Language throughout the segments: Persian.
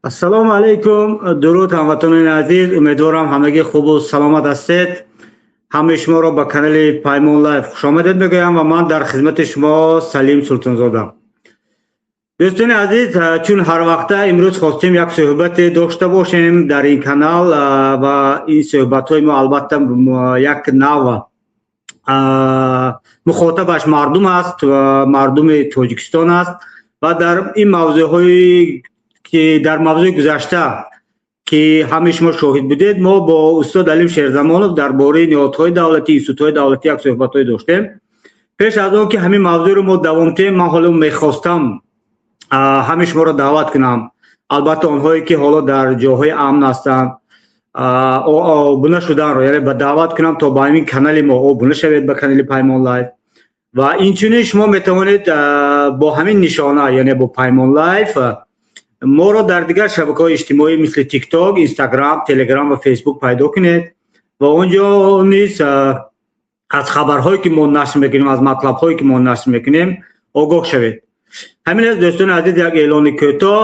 ассалому алайкум. Дуруд ҳамватонони азиз, умедворам ҳамагӣ хубу саломат ҳастед. ҳамаи шуморо ба канали Паймон Лайв хушомадед мегӯям ва ман дар хизмати шумо Салим Султонзодам. дӯстони азиз, чун ҳар вақта имрӯз хостем як суҳбате дошта бошем дар ин канал ва ин суҳбатҳои мо албатта як нав мухотабаш мардум аст ва мардуми Тоҷикистон аст ва дар ин мавзӯъҳои ки дар мавзӯи гузашта ки ҳамаи шумо шоҳид будед, мо бо устод Алим Шерзамонов дар бораи ниҳодҳои давлатӣ, институтҳои давлатӣ як суҳбатҳое доштем. пеш аз он ки ҳамин мавзӯъро мо давом диҳем, ман ҳоло мехостам ҳамаи шуморо даъват кунам, албатта онҳое ки ҳоло дар ҷойҳои амн ҳастанд, обуна шуданро яъне ба даъват кунам то ба ҳамин канали мо обуна шавед, ба канали Паймон Лайв. ва инчунин шумо метавонед бо ҳамин нишона, яъне бо Паймон Лайв моро дар дигар шабакаҳои иҷтимоӣ мисли TikTok, Instagram, Telegram ва Facebook пайдо кунед ва онҷо низ аз хабарҳое ки мо нашр мекунем, аз матлабҳое ки мо нашр мекунем огоҳ шавед. ҳамин аст дӯстони азиз, як эълони кӯтоҳ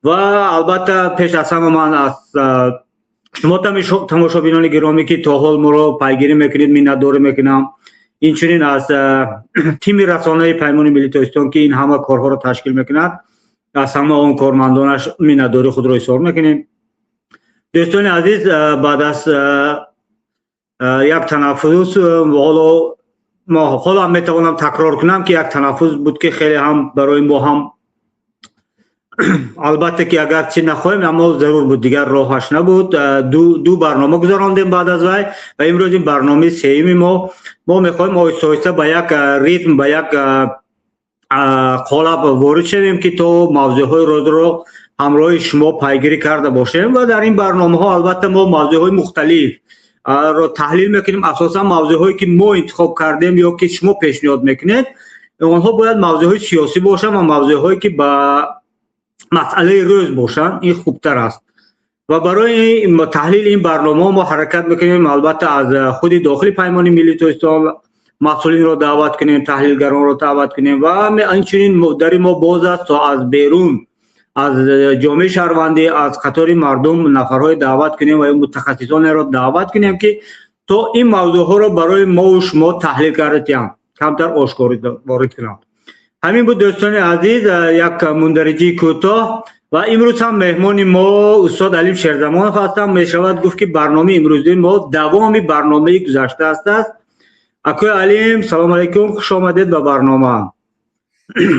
ва албатта пеш аз ҳама ман аз шумо тамошобинони гиромӣ ки то ҳол моро пайгирӣ мекунед миннатдорӣ мекунам. инчунин аз тими расонаи Паймони Миллии Тоҷикистон ки ин ҳама корҳоро ташкил мекунад, аз ҳама он кормандонаш миннатдории худро изҳор мекунем. дӯстони азиз, баъд аз як танаффус, ҳоло метавонам такрор кунам ки як танаффус буд ки хеле ҳам барои мо ҳам албатта ки агар чӣ нахоҳем, аммо зарур буд, дигар роҳаш набуд. ду барнома гузарондем баъд аз вай ва имрӯз ин барномаи сеюми мо мехоҳем оҳиста оҳиста ба як ритм, ба як қолаб ворид шавем ки то мавзӯъҳои рӯзро ҳамроҳи шумо пайгирӣ карда бошем ва дар ин барномаҳо албатта мо мавзӯъҳои мухталиф ро таҳлил мекунем. асосан мавзӯъҳое ки мо интихоб кардем ё ки шумо пешниҳод мекунед, онҳо бояд мавзӯъҳои сиёсӣ бошанд ва мавзӯъҳое ки ба масъалаи рӯз бошанд. ин хубтар аст ва барои таҳлили ин барномаҳо мо ҳаракат мекунем албатта аз худи дохили Паймони Миллии Тоҷикистон масъулинро даъват кунем, таҳлилгаронро даъват кунем ва инчунин дари мо боз аст то аз берун, аз ҷомеаи шаҳрвандӣ, аз қатори мардум нафарҳое даъват кунем ва мутахассисонеро даъват кунем ки то ин мавзӯъҳоро барои мову шумо таҳлил карда тиҳанд, камтар ошкор ворид кунанд. ҳамин буд дӯстони азиз, як мундариҷии кӯтоҳ ва имрӯз ҳам меҳмони мо устод Алим Шерзамонов ҳастанд. мешавад гуфт ки барномаи имрӯзи мо давоми барномаи гузашта аст. акӯи Алим, салому алайкум, хуш омадед ба барнома.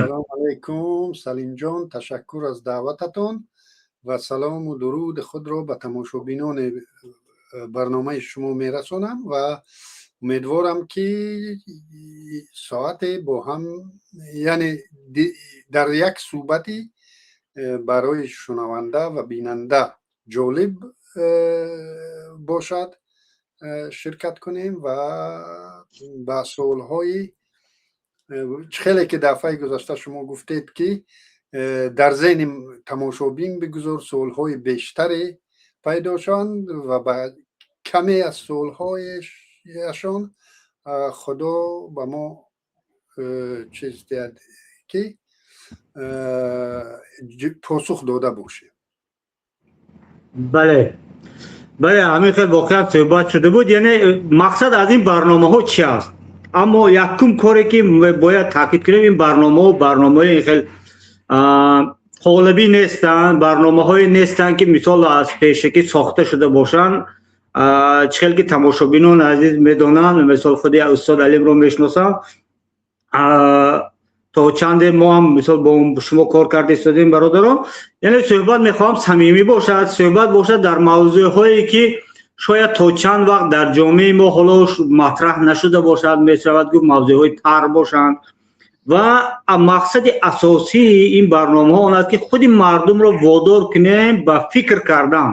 салому алайкум Салимҷон, ташаккур аз даъвататон ва салому дуруди худро ба тамошобинони барномаи шумо мерасонам ва умедворам ки соате бо ҳам, яъне дар як суҳбати барои шунаванда ва бинанда ҷолиб бошад ширкат кунем ва ба суолҳои хеле ки дафъаи гузашта шумо гуфтед ки дар зehni тамошобин бигузор суолҳои бештаре пайдо шаванд ва ба каме аз суолҳояшон худо ба мо чиз диҳад ки посух дода бошем. бале ҳамин хел воқеан суҳбат шуда буд. яъне мақсад аз ин барномаҳо чӣ аст? аммо якум коре ки бояд таъкид кунем, ин барномаҳои хел қолибӣ нестанд, барномаҳое нестанд ки мисол аз пешакӣ сохта шуда бошанд. чихел ки тамошобинон азиз медонанд, мисол худи устод Алимро мешиносам, то чанде мо ҳам мисол бо шумо кор карда истодем бародарон. яъне суҳбат мехоҳам самимӣ бошад, суҳбат бошад дар мавзӯъҳое ки шояд то чанд вақт дар ҷомеаи мо ҳоло матраҳ нашуда бошад, мешавад гуфт мавзӯъҳои тар бошанд ва мақсади асосии ин барномаҳо он аст ки худи мардумро водор кунем ба фикр кардан,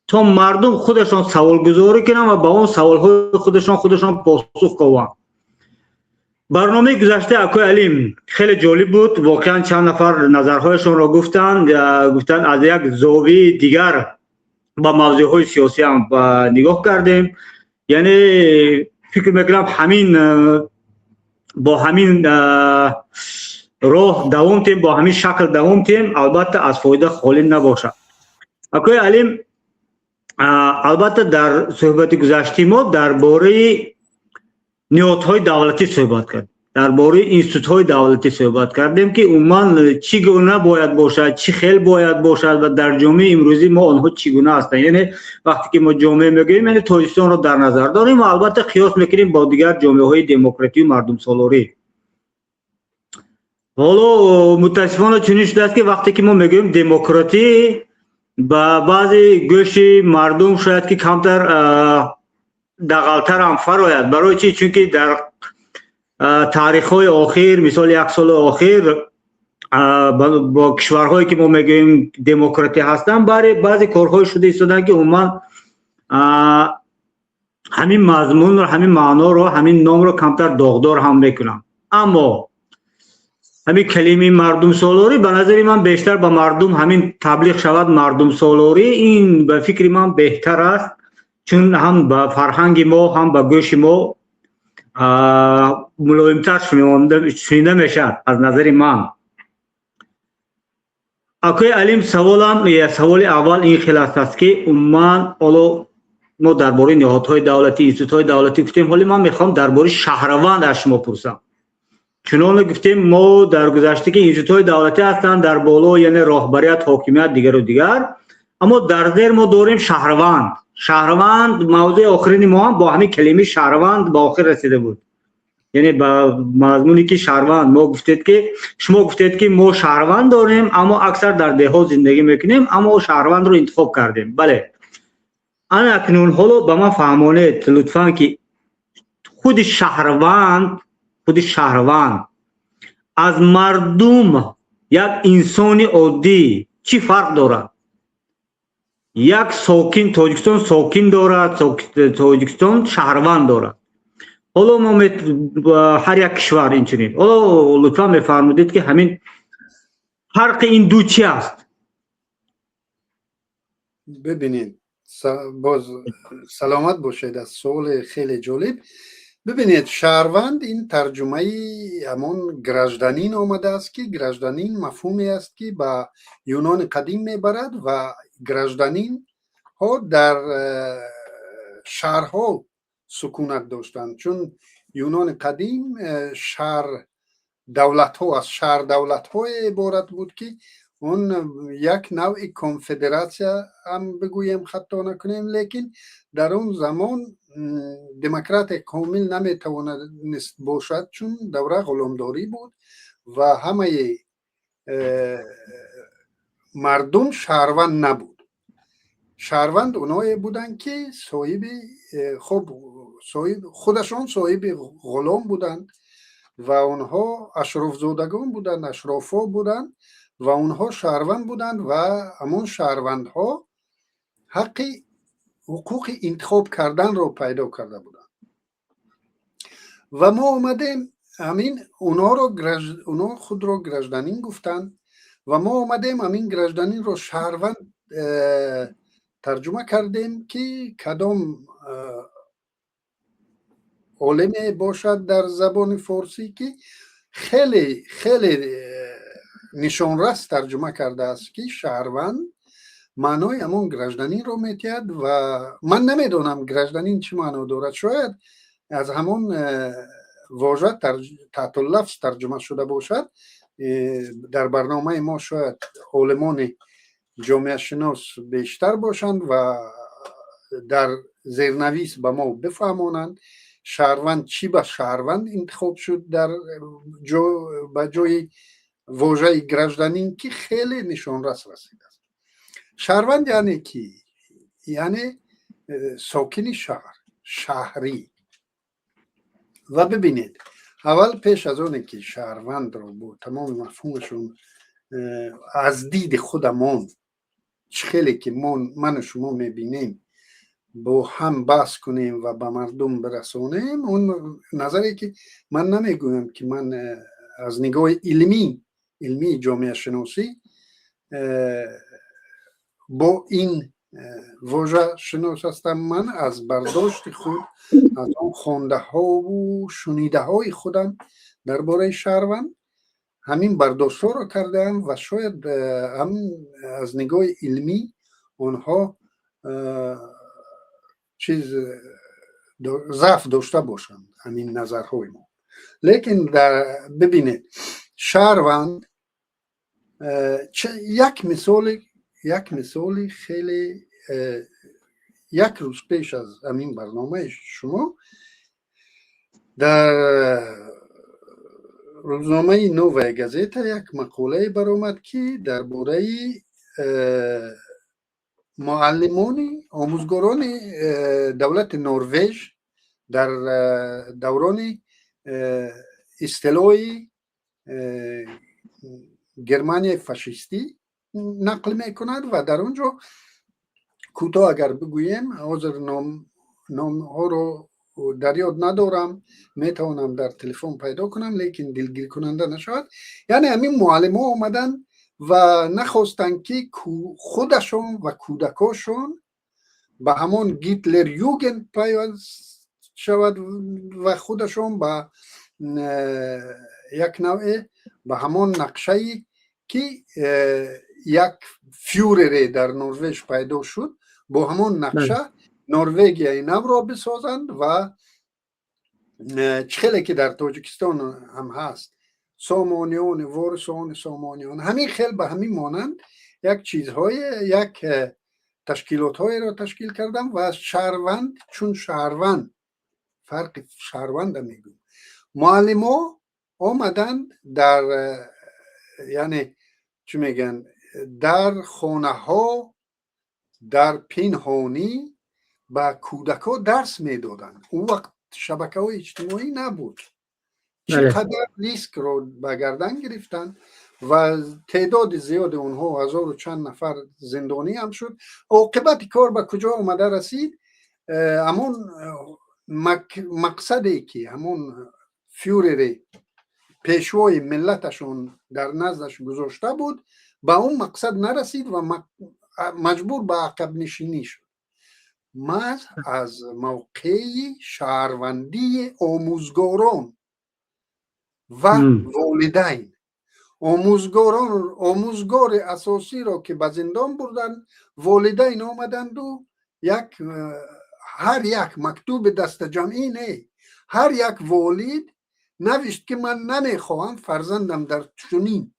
то мардум худашон саволгузорӣ кунанд ва ба он саволҳои худашон посух кованд. барномаи гузашта акӯи Алим хеле ҷолиб буд. воқеан чанд нафар назарҳояшонро гуфтанд аз як зовияи дигар ба мавзӯъҳои сиёсӣ ҳам нигоҳ кардем. яъне фикр мекунам бо ҳамин راه دوام تیم با همین شکل دوام تیم البته از فایده خالی نباشه. آقای علیم البته در صحبت گذشته ما درباره نهادهای دولتی صحبت کردیم، درباره اینستیتوت‌های دولتی صحبت کردیم که عموما چگونه باید باشد، چه خیلی باید باشد و در جامعه امروزی ما آنها چگونه هستند. یعنی وقتی که ما جامعه میگیم یعنی تاجیکستان رو در نظر داریم و البته قیاس میکنیم با دیگر جامعه‌های دموکراتی و مردم سالاری. حالا متاسفانه چنین شده است که وقتی که ما میگیم دموکراتی با بعضی گوش مردم شاید که کمتر دغلتر هم فراید. برای چی؟ چون که در تاریخ‌های آخر مثال یک سال آخر با کشورهایی که ما میگیم دموکراتی هستن برای بعضی کارهای شده ایستادن که عموما همین مضمون رو، همین معنا رو، همین نام رو کمتر داغدار هم میکنن. اما همین کلمه مردم سالاری به نظر من بیشتر به مردم همین تبلیغ شود مردم سالاری، این به فکر من بهتر است، چون هم به فرهنگ ما هم به گوش ما ملایمتر شنیده میشد از نظر من. آقای علیم سوال اول این خیلی است که عموما ما درباره نهادهای دولتی، اینستیتوت‌های دولتی گفتیم، ولی من میخوام درباره شهروند از شما پرسم. چنانه گفتیم ما در گذشته که اینستیتوت‌های دولتی هستند در بالا، یعنی راهبریت، حاکمیت دیگر و دیگر، اما در زیر ما داریم شهروند موضوع آخرین ما هم با همین کلمه شهروند به آخر رسیده بود. یعنی با مضمونی که شهروند شما گفتید که ما شهروند داریم اما اکثر در دهات زندگی میکنیم اما شهروند رو انتخاب کردیم. بله، انا اکنون حالا به من فهمانید لطفاً که خود شهروند از مردم، یک انسان عادی چی فرق دارد؟ یک ساکن تاجیکستان ساکن دارد، تاجیکستان شهروند دارد. حالا ما هر یک کشور اینچنین. حالا لطفا میفرمودید که همین فرق این دو چی است؟ ببینید، باز سلامت باشید از سوال خیلی جالب. ببینید، شهروند این ترجمه همون گراجدانین آمده است که گراجدانین مفهومی است که با یونان قدیم میبرد و گراجدانین ها در شهرها سکونت داشتند، چون یونان قدیم شهر دولت ها از شهر دولت ها عبارت بود که اون یک نوع کنفدراسیا هم بگویم خطا نکنیم، لیکن در اون زمان دموکرات کامل نمیتوانست باشد چون دوره غلامداری بود و همه مردم شهروند نبود. شهروند اونایی بودن که خودشان صاحب غلام بودند و اونها اشراف زادگان بودند، اشرافا بودند و اونها شهروند بودند و همون شهروندها حقوق انتخاب کردن رو پیدا کرده بودند و ما اومدیم همین اونا خود رو گراجدانین گفتن و ما اومدیم همین گراجدانین رو شهروند ترجمه کردیم که کدام عالم باشد در زبان فارسی که خیلی نشانرس ترجمه کرده است که شهروند معنای همون گراجدانین رو میتید و من نمیدونم گراجدانین چی معنی دارد. شاید از همون واژه تحت اللفظ ترجمه شده باشد. در برنامه ما شاید علمان جامعه شناس بیشتر باشند و در زیرنویس به ما بفهمانند شهروند چی به شهروند انتخاب شد در جای واژه گراجدانین که خیلی نشانرس رسیده است. شهروند یعنی کی؟ یعنی ساکن شهری. و ببینید، اول پیش از اونه که شهروند رو با تمام مفهومشون از دید خودمون خیلی که من و شما میبینیم با هم بحث کنیم و به مردم برسونیم، اون نظری که من نمیگویم که من از نگاه علمی جامعه شناسی با این واژه شناس هستم. من از برداشت خود از اون خوانده ها و شنیده های خودم درباره شهروند همین برداشت رو کردم و شاید هم از نگاه علمی اونها چیز ضعف داشته باشند همین نظرهای ما. لیکن ببینید شهروند یک مثال خیلی یک روز پیش از همین برنامه شما در روزنامه نووی گازیتا یک مقاله برآمد که درباره معلمان آموزگاران دولت نروژ در دوران استیلای گرمانی فاشیستی نقل میکند و در اونجا کوتاه اگر بگویم حاضر نام ها رو در یاد ندارم، میتونم در تلفن پیدا کنم لیکن دلگیر کننده نشود. یعنی همین معلم ها آمدن و نخواستن که خودشون و کودکاشون به همون گیتلر یوگن پیوست شود و خودشون به یک نوع به همون نقشه‌ای که یک فیورر در نروژ پیدا شد با همون نقشه نروژیای نو را بسازند و چخیلی که در تاجیکستان هم هست سامانیان وارسان سامانیان همین خیلی به همین مانند یک چیزهای یک تشکیلات های را تشکیل کردم و شهروند چون شهروند فرق شهروند میگم معلم ها آمدن در یعنی چی میگن در خانه ها در پنهانی با کودکا درس میدادن. اون وقت شبکه های اجتماعی نبود. چقدر ریسک رو به گردن گرفتن و تعداد زیاد اونها 1000 و چند نفر زندانی هم شد. عاقبت کار به کجا آمده رسید؟ همون مقصدی که همون فیورر پیشوای ملتشون در نزدش گذاشته بود به اون مقصد نرسید و مجبور به عقب نشینی شد. محض از موقع شهروندی آموزگاران و والدین آموزگار اساسی را که به زندان بردن والدین آمدند و هر یک مکتوب دست جمعی نه هر یک والد نوشت که من نمیخواهم فرزندم در چنین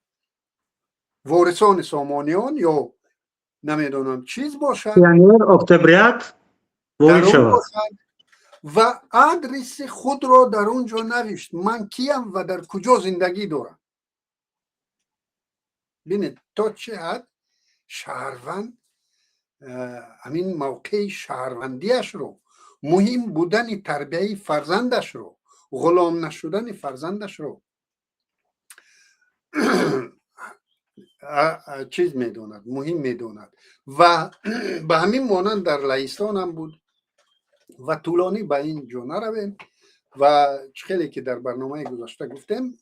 وارثان سامانیان یا نمیدونم چیز باشد یعنی اکتبریت وارد شود و آدرس خود را در اونجا نوشت من کیم و در کجا زندگی دارم. ببینید تا چه حد شهروند همین موقع شهروندیش رو مهم بودن تربیه فرزندش رو غلام نشدن فرزندش رو چیز میدوند مهم میدوند و به همین مانند در لهستان هم بود و طولانی به این جا نرویم و خیلی که در برنامه گذاشته گفتم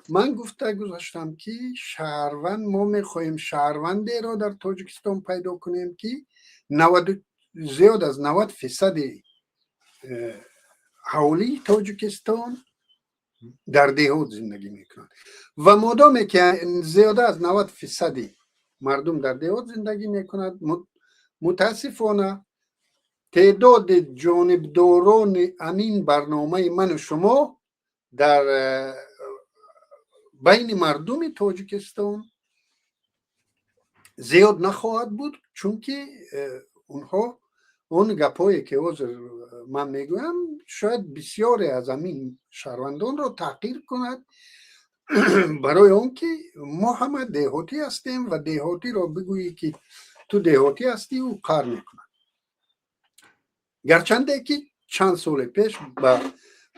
من گذاشتم که شهروند ما میخوایم شهرونده را در تاجیکستان پیدا کنیم که زیاد از 90% حولی تاجیکستان در دهات زندگی میکنند و مادامی که زیاده از 90% مردم در دهات زندگی میکنند متاسفانه تعداد جانبداران امین برنامه من و شما در بین مردم تاجیکستان زیاد نخواهد بود چون که اونها اون گپایی که من میگویم شاید بسیاری از همین شهروندان رو تحقیر کند برای اون که ما همه دهاتی هستیم و دهاتی رو بگویی که تو دهاتی هستی و کار میکنن گرچنده که چند سال پیش به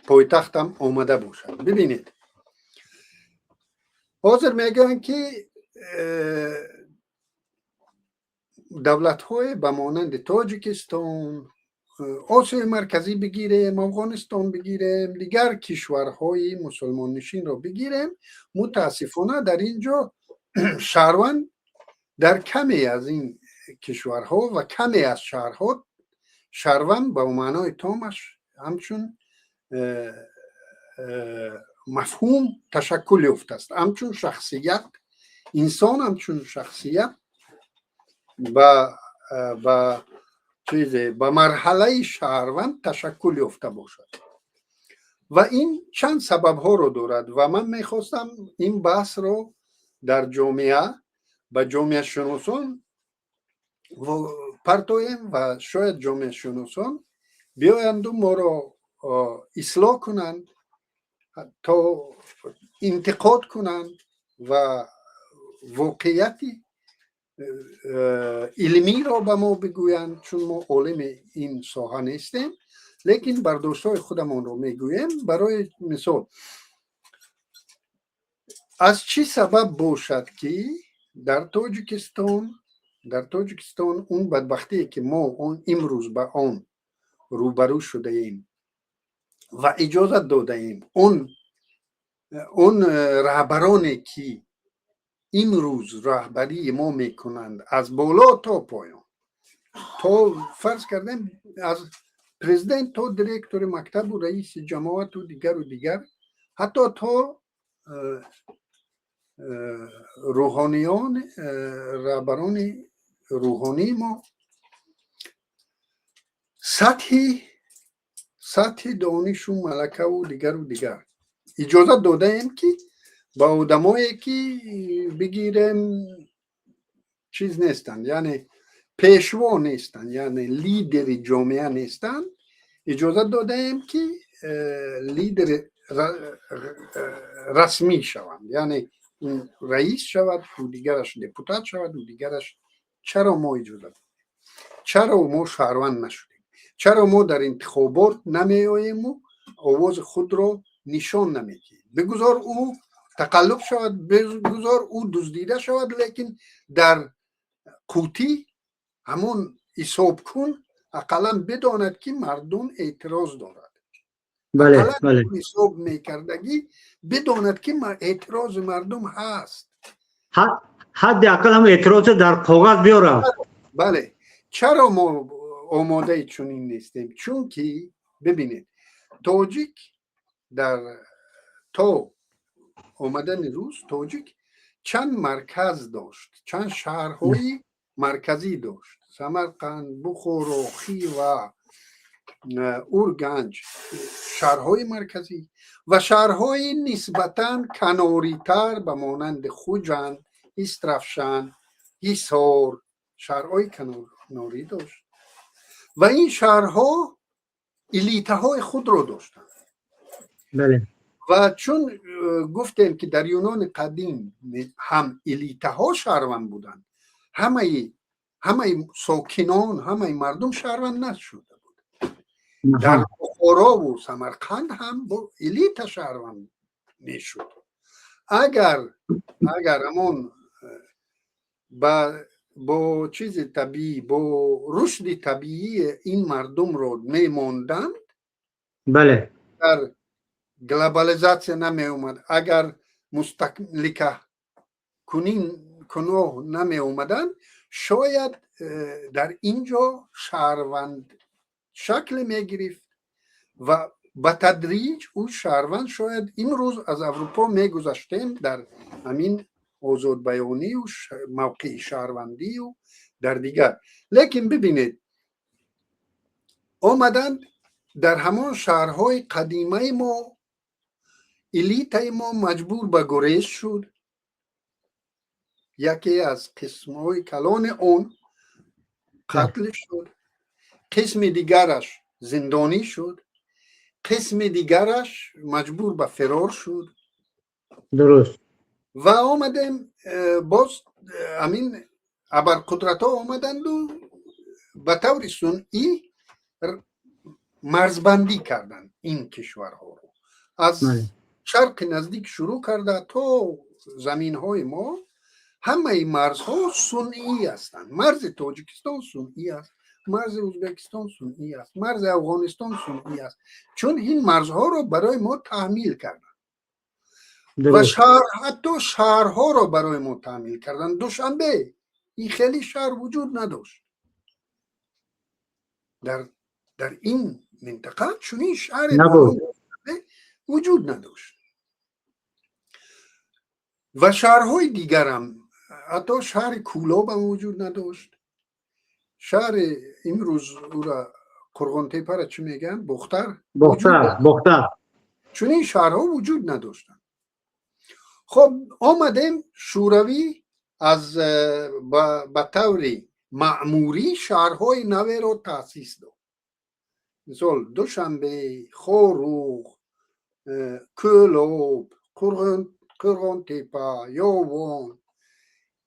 پایتختم آمده باشد. ببینید حاضر میگن که دولت های به مانند تاجیکستان آسیای مرکزی بگیریم افغانستان بگیریم دیگر کشورهای مسلمان نشین را بگیریم متاسفانه در اینجا شهروند در کمی از این کشورها و کمی از شهرها شهروند به معنای تامش همچون مفهوم تشکل یافته است. همچون شخصیت انسان همچون شخصیت با به مرحله شهروند تشکل یافته باشد و این چند سبب ها رو دارد و من میخواستم این بحث رو در جامعه به جامعه شناسان پرتویم و شاید جامعه شناسان بیایند و ما رو اصلاح کنند تا انتقاد کنند و واقعیتی علمی را به ما بگویند، چون ما عالم این ساحه نیستیم، لیکن برداشت‌های خودمان رو میگوییم. برای مثال از چی سبب باشد که در تاجیکستان اون بدبختی که ما امروز به آن روبرو شده ایم و اجازت داده ایم اون رهبرانی که امروز رهبری ما میکنند از بالا تا پایان، تا فرض کردیم از پرزیدنت تا دیرکتور مکتب و رئیس جماعت و دیگر حتی تا روحانیان رهبران روحانی ما سطح دانش و ملکه و دیگر اجازت داده ایم که با آدمایی که بگیریم چیز نیستن، یعنی پیشوا نیستن، یعنی لیدر جامعه نیستن، اجازت داده ایم که لیدر رسمی شوند، یعنی رئیس شود و دیگرش دپوتات شود و دیگرش. چرا ما اجازت؟ چرا ما شهروند نشدیم؟ چرا ما در انتخابات نمی آییم و آواز خود را نشان نمیدیم؟ بگذار او تقلب شود، بگذار او دزدیده شود، لیکن در قوطی همون حساب کن اقلا بداند که مردم اعتراض دارد. بله بله. حساب میکردگی بداند که اعتراض مردم هست. حداقل هم اعتراض در کاغذ بیارم. بله. چرا ما آماده چنین نیستیم؟ چون که ببینید تاجیک تا آمدن روز تاجیک چند مرکز داشت، چند شهرهای مرکزی داشت: سمرقند، بخارا، خیوه، اورگنج، شهرهای مرکزی و شهرهای نسبتاً کناری تر به مانند خوجند، استرفشن، حصار، شهرهای کناری داشت و این شهرها الیته های خود را داشتند. بله. و چون گفتیم که در یونان قدیم هم الیته ها شهروند بودند، همه ساکنان، همه مردم شهروند نشده بود. در بخارا و سمرقند هم با الیت شهروند میشد. اگر همون با چیز طبیعی، با رشد طبیعی این مردم رو میموندند، بله، در گلوبالیزاسیون نمی اومد، اگر مستقلیت کنو نمی اومدن، شاید در اینجا شهروند شکل می گرفت و به تدریج او شهروند شاید امروز از اروپا می گذاشتیم در همین آزاد بیانی و موقع شهروندی و در دیگر. لیکن ببینید آمدن در همان شهرهای قدیمه ما، الیت ما مجبور به گریز شد. یکی از قسمهای کلان اون قتل شد، قسم دیگرش زندانی شد، قسم دیگرش مجبور به فرار شد. درست. و آمدیم باز همین ابرقدرت ها آمدند و به طور صنعی مرزبندی کردند این کشورها رو. از شرق نزدیک شروع کرده تا زمین های ما، همه این مرزها صنعی هستند. مرز تاجیکستان صنعی است، مرز ازبکستان صنعی است، مرز افغانستان صنعی است، چون این مرزها رو برای ما تحمیل کردن و حتی شهرها رو برای ما تحمیل کردن. دوشنبه این خیلی شهر وجود نداشت در این منطقه، چون این شهر وجود نداشت. و شهرهای دیگر هم، حتی شهر کولاب هم وجود نداشت. شهر امروز او را قرغنتیپه را چی میگن؟ بختر وجود نداشت. بختر چون این شهرها وجود نداشتن. خب آمدیم شوروی از به طور معموری شهرهای نوی را تأسیس داد. مثال دوشنبه، خاروق، کولوب، قرغنتیپه، یاوان،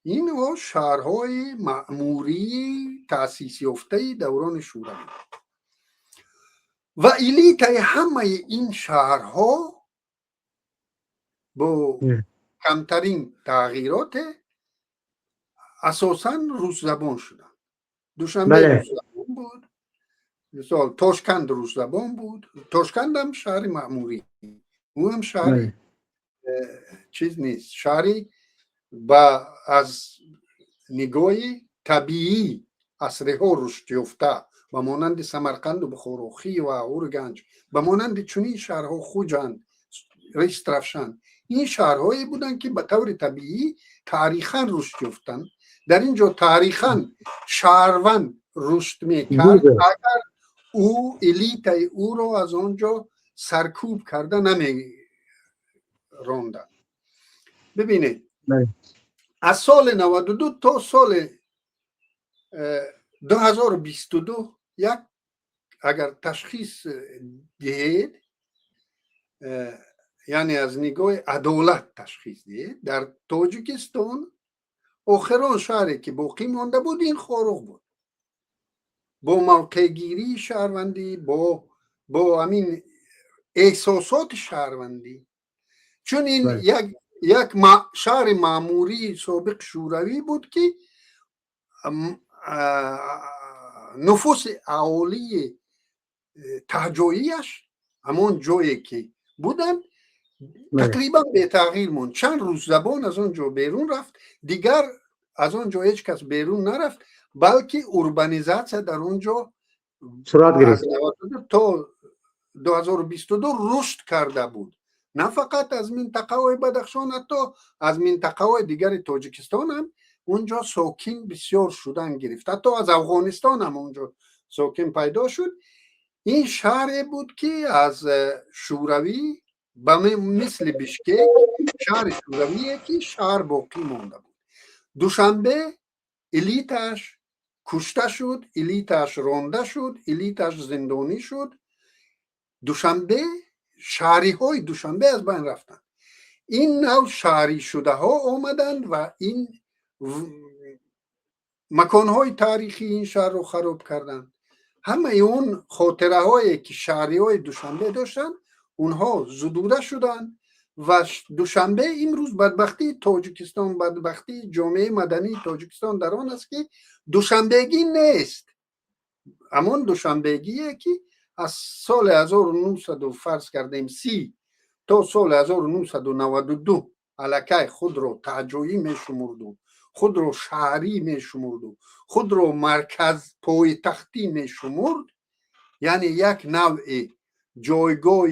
اینها شهرهای معموری تأسیس یافته دوران شوروی و الیت همه این شهرها با کمترین تغییرات اساسا روس زبان شدن. دوشنبه روس زبان بود، مثال تاشکند روس زبان بود. تاشکند هم شهر معموری، او هم شهری چیز نیست، شهری با از نگاه طبیعی اثره ها رشد یافته به مانند سمرقند و بخاروخی و اورگنج، به مانند چنین شهرها خوجند، ریست رفشن، این شهرهایی بودند که به طور طبیعی تاریخاً رشد یافتند. در اینجا تاریخاً شهروند رشد میکرد اگر او الیت او را از آنجا سرکوب کرده نمی راندن. ببینید از سال 92 تا سال 2022 یک اگر تشخیص دهید، یعنی از نگاه عدالت تشخیص دهید، در تاجیکستان آخران شهری که باقی مانده بود این خاروق بود، با موقع گیری شهروندی، با همین احساسات شهروندی. چون این یک شهر معموری سابق شوروی بود که نفوس اهالی تهجوییش همون جایی که بودن تقریبا به تغییر موند. چند روز زبان از اونجا بیرون رفت، دیگر از اونجا هیچ کس بیرون نرفت، بلکه اوربانیزاسیون در اونجا صورت گرفت تا 2022 رشد کرده بود. نه فقط از منطقه های بدخشان، حتی از منطقه های دیگر تاجیکستان هم اونجا ساکن بسیار شدن گرفت، حتی از افغانستان هم اونجا ساکن پیدا شد. این شهر بود که از شوروی به مثل بشکک شهر شورویه که شهر باقی مانده بود. دوشنبه الیتش کشته شد، الیتش رانده شد، الیتش زندانی شد. دوشنبه شهری های دوشنبه از بین رفتن. این نوع شهری شده ها آمدند و این مکان های تاریخی این شهر رو خراب کردند. همه اون خاطره هایی که شهری های دوشنبه داشتن اونها زدوده شدن و دوشنبه امروز بدبختی تاجیکستان، بدبختی جامعه مدنی تاجیکستان در آن است که دوشنبهگی نیست. همون دوشنبهگیه که از سال 1900 فرض کردیم 30 تا سال 1992 علاقه خود رو تهجویی می شمرد و خود رو شهری می شمرد و خود رو مرکز پایتختی می شمرد، یعنی یک نوع جایگاه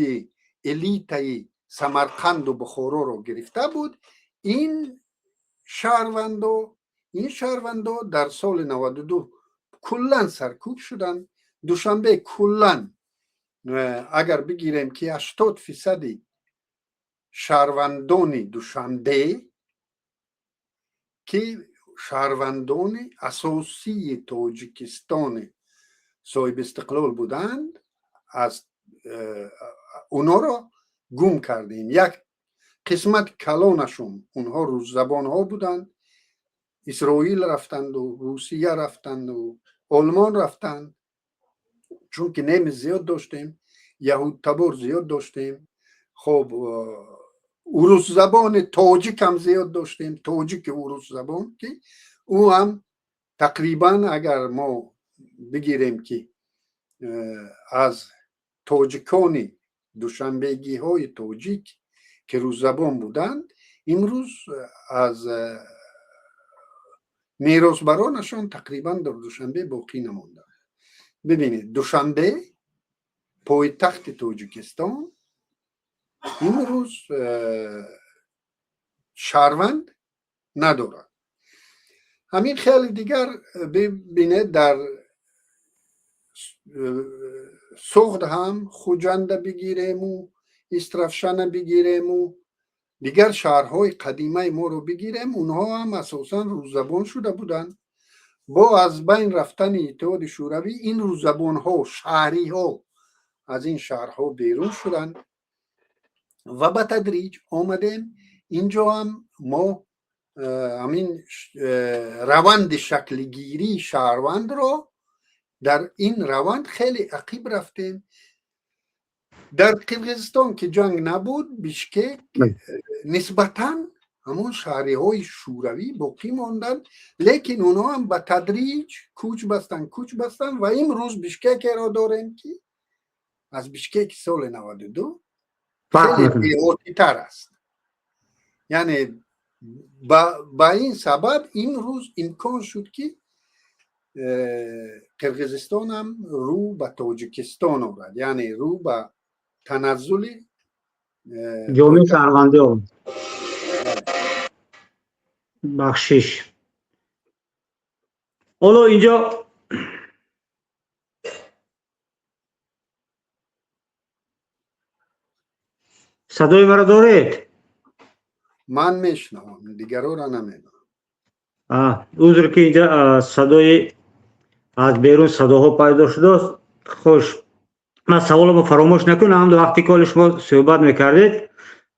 الیت سمرقند و بخارا رو گرفته بود. این شهروندو در سال 92 کلن سرکوب شدن. دوشنبه کلن اگر بگیریم که 80% شهروندان دوشنبه که شهروندان اساسی تاجیکستان صاحب استقلال بودند، از اونا را گم کردیم. یک قسمت کلانشون اونها روز زبان ها بودند، اسرائیل رفتند و روسیه رفتند و آلمان رفتند، چون که نیم زیاد داشتیم، یهود تبار زیاد داشتیم. خب اوروس زبان تاجیک هم زیاد داشتیم، تاجیک اوروس زبان که او هم تقریبا اگر ما بگیریم که از تاجیکان دوشنبهگی های تاجیک که روز زبان بودند امروز از میراثبرانشان تقریبا در دوشنبه باقی نمانده. ببینید دوشنبه پایتخت تاجیکستان امروز شهروند ندارد. همین خیلی دیگر ببینید در سوخت هم خوجنده بگیریم و استرفشن بگیریم و دیگر شهرهای قدیمه ما رو بگیریم، اونها هم اساسا روزبان شده بودن. با از بین رفتن اتحاد شوروی این روزبان ها شهری ها از این شهرها بیرون شدن و به تدریج آمدیم اینجا هم ما همین روند شکل گیری شهروند رو در این روند خیلی عقیب رفتیم. در قرقیزستان که جنگ نبود، بیشکک نسبتاً همون شهری های شوروی باقی ماندن، لیکن اونا هم به تدریج کوچ بستن و امروز بیشکک را داریم که از بیشکک سال 92 خیلی دیهاتی تر است. یعنی با این سبب این روز امکان شد که قرقیزستان هم رو به تاجیکستان آورد، یعنی رو به تنزل جامعه شهروندی آورد. بخشش. حالا اینجا صدای مرا دارید؟ من میشنوم، دیگران را نمیدونم. عذر که اینجا صدای از بیرون صداها پیدا شده است. خوش، من سوالم فراموش نکنم. در وقتی که شما صحبت میکردید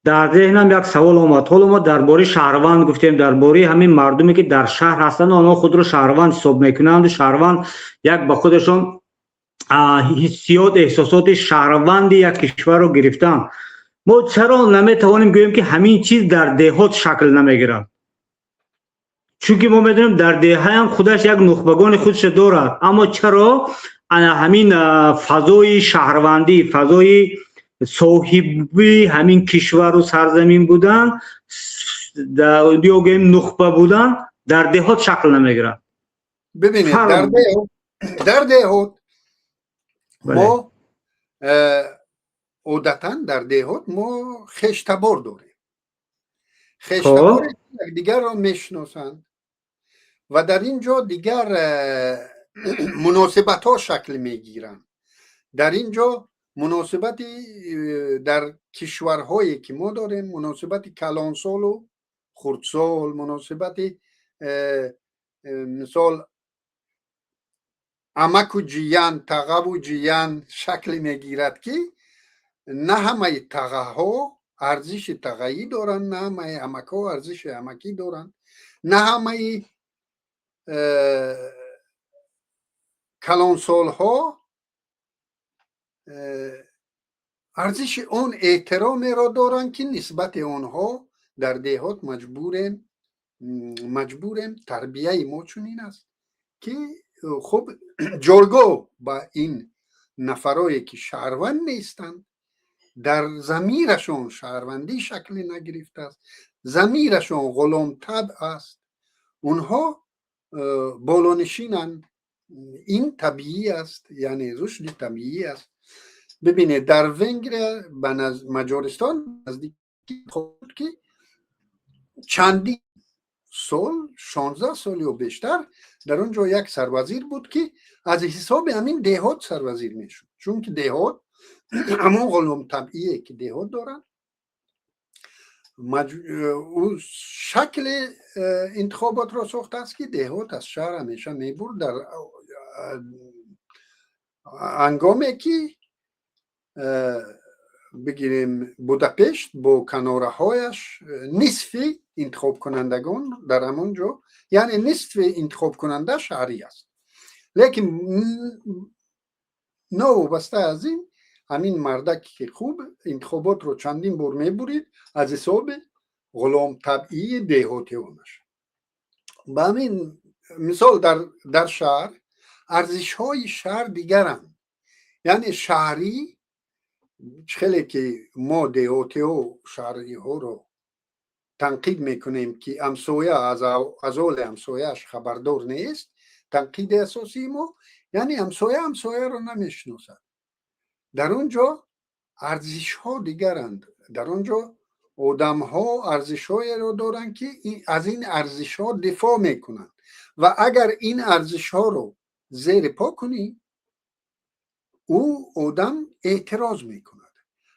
در ذهنم یک سوال آمد. حالا ما درباره شهروند گفتیم، درباره همین مردمی که در شهر هستند آنها خود را شهروند حساب میکنند. شهروند یک با خودشون حسیات احساسات شهروند یک کشور رو گرفتن. ما چرا نمیتوانیم گوییم که همین چیز در دهات شکل نمیگیرد؟ چون ما میدونیم در دهه هم خودش یک نخبگان خودش دارد، اما چرا همین فضای شهروندی، فضای صاحبی همین کشور و سرزمین بودن یا گوییم نخبه بودن در دهات شکل نمیگیرد؟ ببینید در دهات ما عادتا در دهات ما خشتبار داریم. خشتبار دیگر را میشناسند و در اینجا دیگر مناسبت ها شکل میگیرند. در اینجا مناسبتی در کشورهایی که ما داریم، مناسبت کلانسال و خردسال، مناسبت مثال امک و جیان، تغه و جیان شکل میگیرد که نه همه تغه ها ارزش تغه‌ای دارند، نه همه امک ها ارزش امکی دارند، نه همه کلانسال ها ارزش اون احترام را دارند که نسبت آنها در دهات مجبوریم تربیه ما چنین است که خب جلگو با این نفرایی که شهروند نیستند، در ضمیرشون شهروندی شکل نگرفته است، ضمیرشون غلام طبع است، اونها بالانشینند. این طبیعی است، یعنی رشد طبیعی است. ببینید در ونگر مجارستان نزدیکی خود که چندی سال 16 سال یا بیشتر در اونجا یک سروزیر بود که از حساب همین دهات سروزیر میشد، چون که دهات همون غلام طبعیه که دهات دارن. او شکل انتخابات را ساخته است که دهات از شهر همیشه میبرد. در هنگامی که بگیریم بوداپشت با کناره هایش نصف انتخاب کنندگان در همونجا، یعنی نصف انتخاب کننده شهری است، لیکن نوابسته از این همین مردک که خوب انتخابات رو چندین بار میبرید از حساب غلام طبعی دهاتیانش. با همین مثال در شهر ارزش های شهر دیگرند، یعنی شهری خیلی که ما دهاتی ها شهری ها رو تنقید میکنیم که همسایه از اول همسایهش خبردار نیست، تنقید اساسی ما یعنی همسایه رو نمیشناسد. در اونجا ارزش ها دیگرند، در اونجا آدم ها ارزش های رو دارن که از این ارزش ها دفاع میکنن و اگر این ارزش ها رو زیر پا کنی او آدم اعتراض میکند.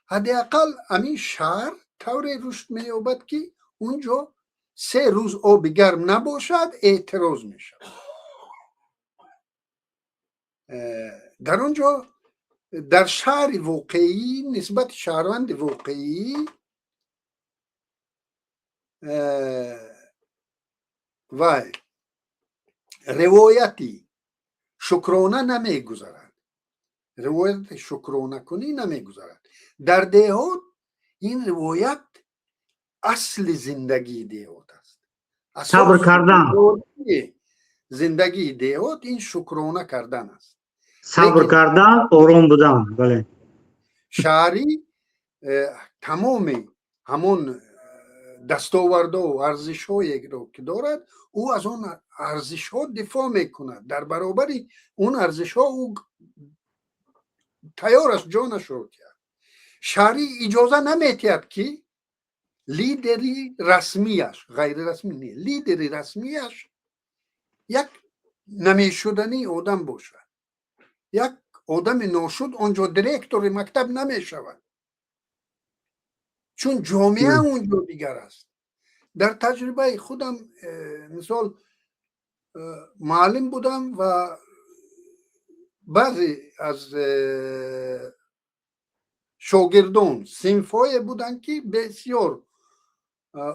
حداقل همین شهر طور رشد مییابد که اونجا 3 روز آب گرم نباشد اعتراض میشود. در اونجا در شهر واقعی نسبت شهروند واقعی و روایتی شکرانه نمیگذارد، روایت شکرانه کنی نمیگذارد. در دهات این روایت اصل زندگی دهات است. صبر کردن، زندگی دهات این شکرانه کردن است. صبر کردن، آرام بودن. بله. شهری تمام همون دستاورده و ارزش هایی رو که دارد او از اون ارزش ها دفاع میکند. در برابر اون ارزش ها او تیار است جانش رو کرد. شهری اجازه نمیتید که لیدری رسمیش، غیر رسمی نیست، لیدری رسمیش یک نمیشدنی آدم باشد. یک آدم ناشد آنجا دیرکتور مکتب نمیشود، چون جامعه اونجا دیگر است. در تجربه خودم مثال معلم بودم و بعضی از شاگردان صنفای بودن که بسیار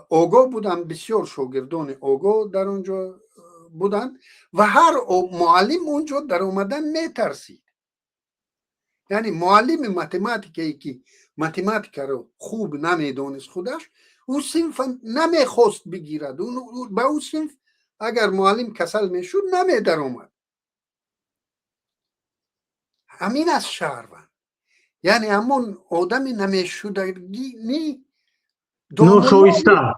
آگاه بودن، بسیار شاگردان آگاه در اونجا بودن و هر معلم اونجا در اومدن میترسید. یعنی معلم متماتیکی که متماتیک رو خوب نمیدونست خودش، او صنف نمیخواست بگیرد. با او صنف اگر معلم کسل میشد نمی در اومد. همین از شهروند، یعنی همون آدم نمیشدگی نی نوشویسته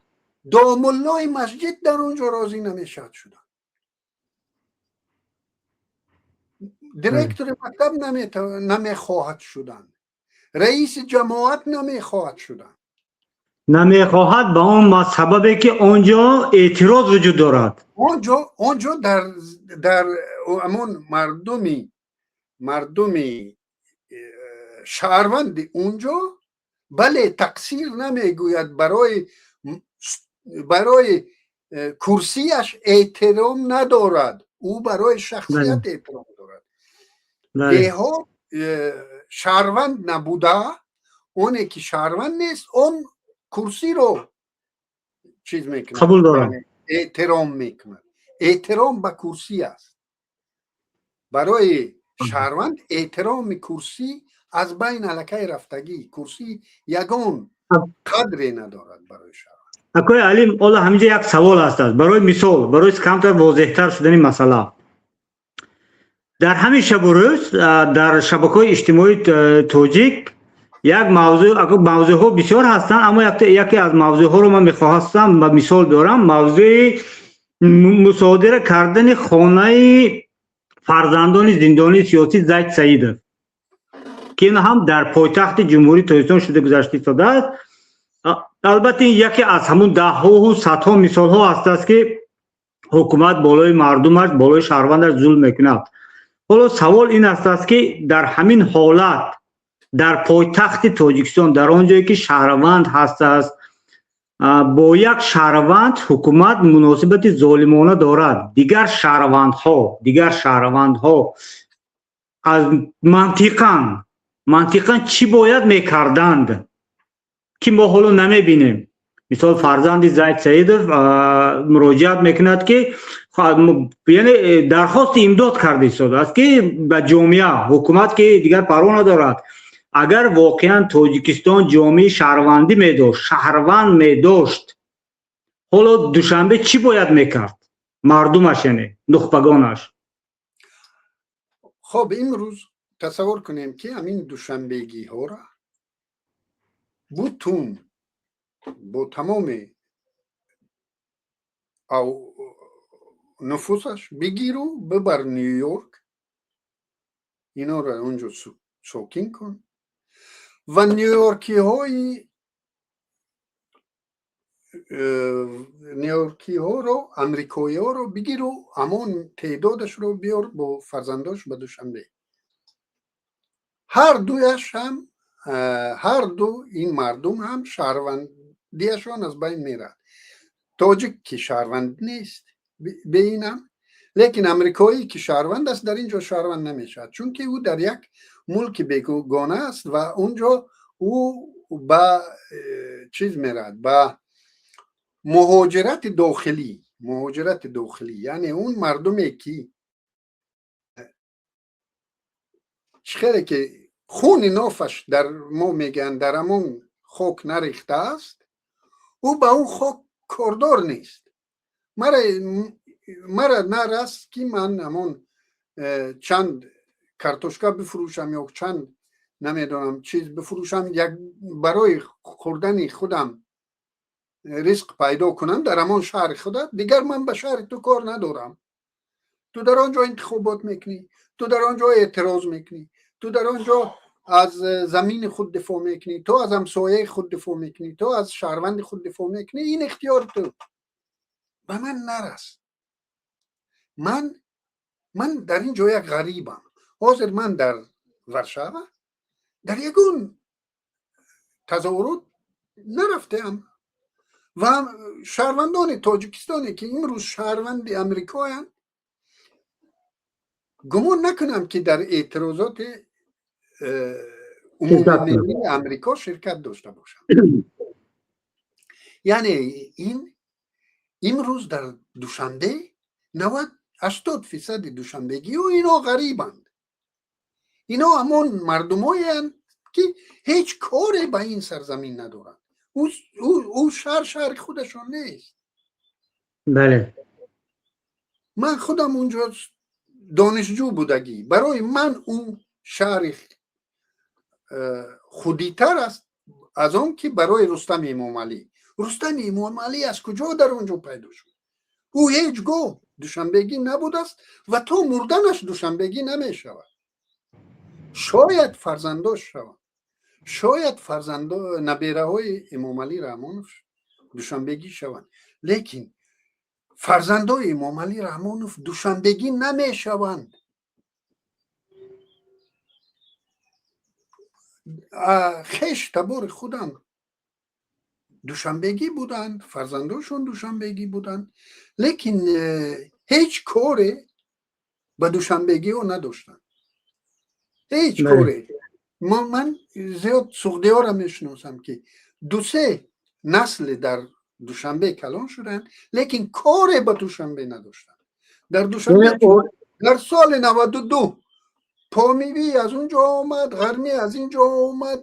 دامالای مسجد در اونجا راضی نمیشد شدن، دیرکتور مکتب نمیخواهد شدن، رئیس جماعت نمیخواهد شدن، نمیخواهد به اون سببی که آنجا اعتراض وجود دارد. آنجا در همون مردمی شهروند اونجا بله تقصیر نمیگوید، برای کرسیش احترام ندارد، او برای شخصیت احترام دارد. دهات شهروند نبوده، اونه که شهروند نیست اون کرسی رو چیز میکنه، قبول دارم، احترام میکنه. احترام به کرسی است. برای شهروند احترام کرسی از بین الکی رفتگی، کرسی یگان قدری ندارد برای شهروند. اکوی علیم اولا همینجا یک سوال هست. برای مثال، برای کمتر واضحتر شدن مسئله، در همین شب و روز در شبکه‌های اجتماعی توجیک یک موضوع ها بسیار هستند، اما یکی از موضوع ها رو من میخواستم و مثال دارم. موضوع مصادره کردن خانه فرزندان زندانی سیاسی زید سعیدov که این هم در پایتخت جمهوری تاجیکستان شده گذشته ساده است. البته این یکی از همون ده ها و صدها مثال ها است که حکومت بالای مردمش، بالای شهروندش ظلم میکند. حالا سوال این است که در همین حالت در پایتخت تاجیکستان، در آنجایی که شهروند هست است، با یک شهروند حکومت مناسبت ظالمانه دارد، دیگر شهروندها از منطقاً چی باید میکردند که ما حالا نمیبینیم. مثال فرزند زید سعیدov مراجعت میکند که یعنی درخواست امداد کرده شده است که به جامعه، حکومت که دیگر پروا ندارد، اگر واقعا تاجیکستان جامعه شهروندی میداشت، شهروند میداشت، حالا دوشنبه چی باید میکرد؟ مردمش، یعنی نخبگانش. خب امروز تصور کنیم که همین دوشنبگی ها را بوتون با تمام او نفوسش بگیرو ببر نیویورک، اینا را اونجا سوکین کن و نیویورکی های نیویورکی ها رو، امریکایی ها رو بگیر و همون تعدادش رو بیار با فرزنداش به دوشنبه. هر دویش هم هر دو این مردم هم شهروندیشان از بین میرد. تاجیک که شهروند نیست بینم، لیکن امریکایی که شهروند است در اینجا شهروند نمیشد، چون که او در یک ملک بیگانه است و اونجا او با چیز میرد، با مهاجرت داخلی یعنی اون مردمی که خیلی که خون نافش در ما میگن در همون خاک نریخته است، او به اون خاک کاردار نیست. مرا نرست که من همون چند کارتوشکا بفروشم یا چند نمیدونم چیز بفروشم، یک برای خوردن خودم رزق پیدا کنم در همون شهر خودت، دیگر من به شهر تو کار ندارم. تو در آنجا انتخابات میکنی، تو در آنجا اعتراض میکنی، تو در آنجا از زمین خود دفاع میکنی، تو از همسایه خود دفاع میکنی، تو از شهروند خود دفاع میکنی. این اختیار تو به من نرست. من در اینجا یک غریبم. حاضر من در ورشاوه در یگون تظاهرات نرفتم و شهروندان تاجیکستانی که امروز شهروند امریکایان، گمان نکنم که در اعتراضات عمومی ملی امریکا شرکت داشته باشم. یعنی این امروز در دوشنبه 80% دوشنبگی و اینا غریبند. اینا همون مردمایی هستند که هیچ کاری به این سرزمین ندارند. او شهر خودشون نیست. بله. من خودم اونجا دانشجو بودگی، برای من اون شهر خودیتر است از اون که برای رستم امام علی. رستم امام علی از کجا در اونجا پیدا شد؟ او هیچگاه دوشنبگی نبود است و تا مردنش دوشنبگی نمی شود. شاید فرزنداش شود، شاید فرزندا نبیره های امام علی رحمانوف دوشنبگی شوند، لیکن فرزندای امام علی رحمانوف دوشنبگی نمی شوند. خیش تبار خودم دوشنبگی بودند، فرزنداشون دوشنبگی بودند، لیکن هیچ کاری به دوشنبگی ها نداشتن. هیچ کاری. من زیاد سوخده ها را میشناسم که 2-3 نسل در دوشنبه کلان شدن، لیکن کاری به دوشنبه نداشتن. در دوشنبه در سال 92 پامیوی از اونجا آمد، غرمی از اینجا آمد،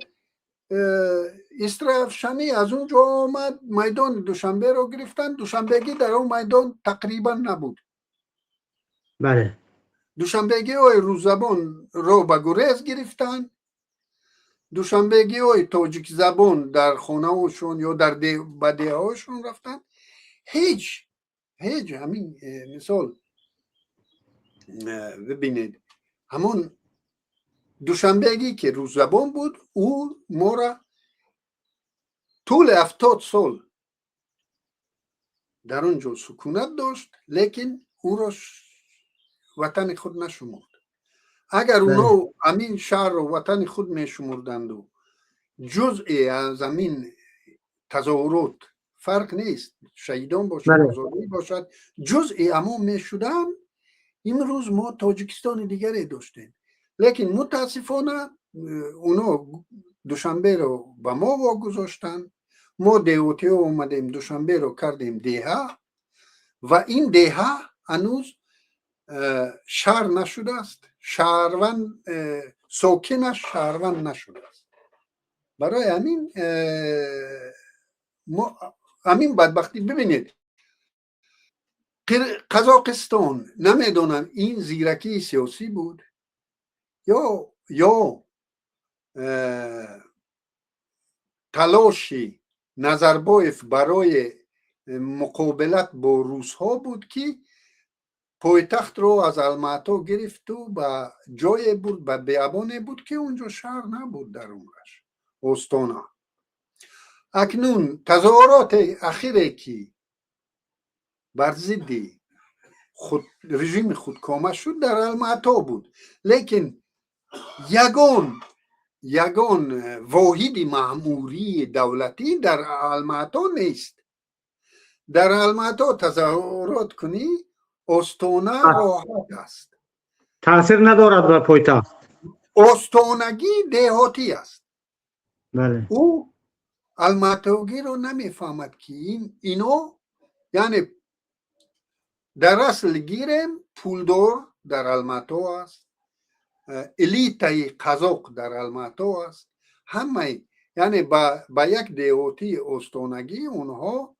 استرافشانی از اونجا آمد، میدان دوشنبه رو گرفتن. دوشنبگی در اون میدان تقریبا نبود. بله. دوشنبگی های روززبان رو به گریز گرفتن، دوشنبگی های تاجیک زبان در خانه هاشون یا در بدیه هاشون رفتن. هیچ همین مثال ببینید، همون دوشنبگی که روز زبان بود، او ما را طول 70 سال در اونجا سکونت داشت، لیکن او را وطن خود نشمرد. اگر اونا همین شهر رو وطن خود می شمردند و جزئی از همین تظاهرات فرق نیست، شهیدان باشد آزادی باشد، جزئی اما می شدن، امروز ما تاجیکستان دیگری داشتیم. لیکن متاسفانه اونا دوشنبه رو به ما واگذاشتن. ما دیوتی ها اومدیم دوشنبه رو کردیم دیها و این دیها هنوز شهر نشده است، شهروند ساکنش شهروند نشده است. برای همین بدبختی ببینید، قزاقستان نمیدونم این زیرکی سیاسی بود یا تلاشی نظربایف برای مقابلت با روس ها بود که پایتخت رو از الماتا گرفت و به جای بود، به بیابانه بود که اونجا شهر نبود، در اونش استانا. اکنون تظاهرات اخیری که بر ضد رژیم خودکامه شد در الماتا بود، لیکن یگان واحد مأموری دولتی در الماتا نیست. در الماتا تظاهرات کنی استانه راحت است، تاثیر ندارد بر پایتخت. استانگی دهاتی است. بله. او الماتاگی رو نمیفهمد که اینو یعنی در اصل گیرم پولدار در الماتا است، الیتای قزاق در الماتا است، همه یعنی با یک دهاتی استانگی اونها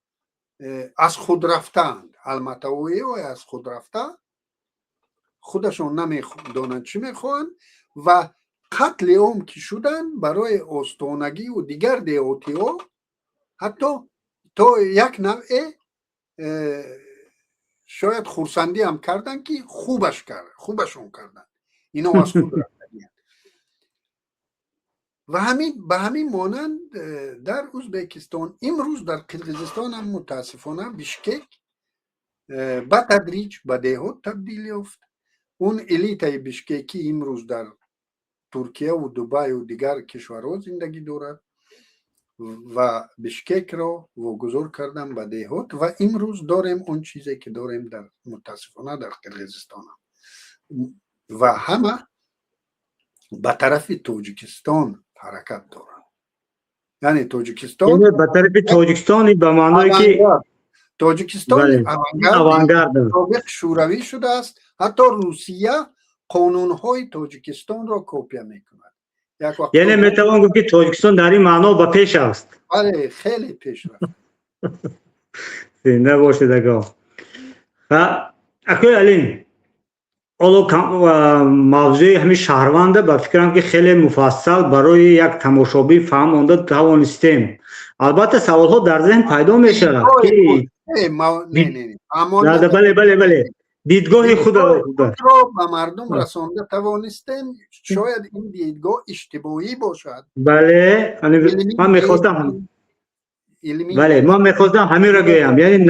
از خود رفتند. الماتاوی ها از خود رفته، خودشون نمیدونند چی میخوان و قتل عام که شدن برای استانگی و دیگر دهاتی ها، حتی تا یک نوع شاید خورسندی هم کردن که خوبشون کردن، اینا از خود رفتن. و به همین مانند در ازبکستان امروز در قرقیزستان هم متاسفانه بشکک به تدریج به دهات تبدیل یافت. اون الیت بشککی امروز در ترکیه و دبی و دیگر کشورها زندگی دارد و بشکک را واگذار کردن به دهات و امروز داریم اون چیزی که داریم در متاسفانه در قرقیزستان و همه به طرف تاجیکستان حرکت دارن. یعنی تاجیکستان به طرف تاجیکستان به معنای که تاجیکستان اوانگارد سابق شوروی شده است. حتی روسیه قانونهای تاجیکستان را کپی میکند. یعنی میتوان گفت که تاجیکستان در این معنا به پیش است. بله خیلی پیش رفت. زنده باشید آقا. و اکوی علیم موضوع همین شهرونده به فکرم که خیلی مفصل برای یک تماشابی فهمانده توانستیم. البته سوال ها در ذهن پیدا میشه که بله دیدگاه خود را به مردم رسانده توانستیم. شاید این دیدگاه اشتباهی باشد. بله من میخواستم همین را گویم، یعنی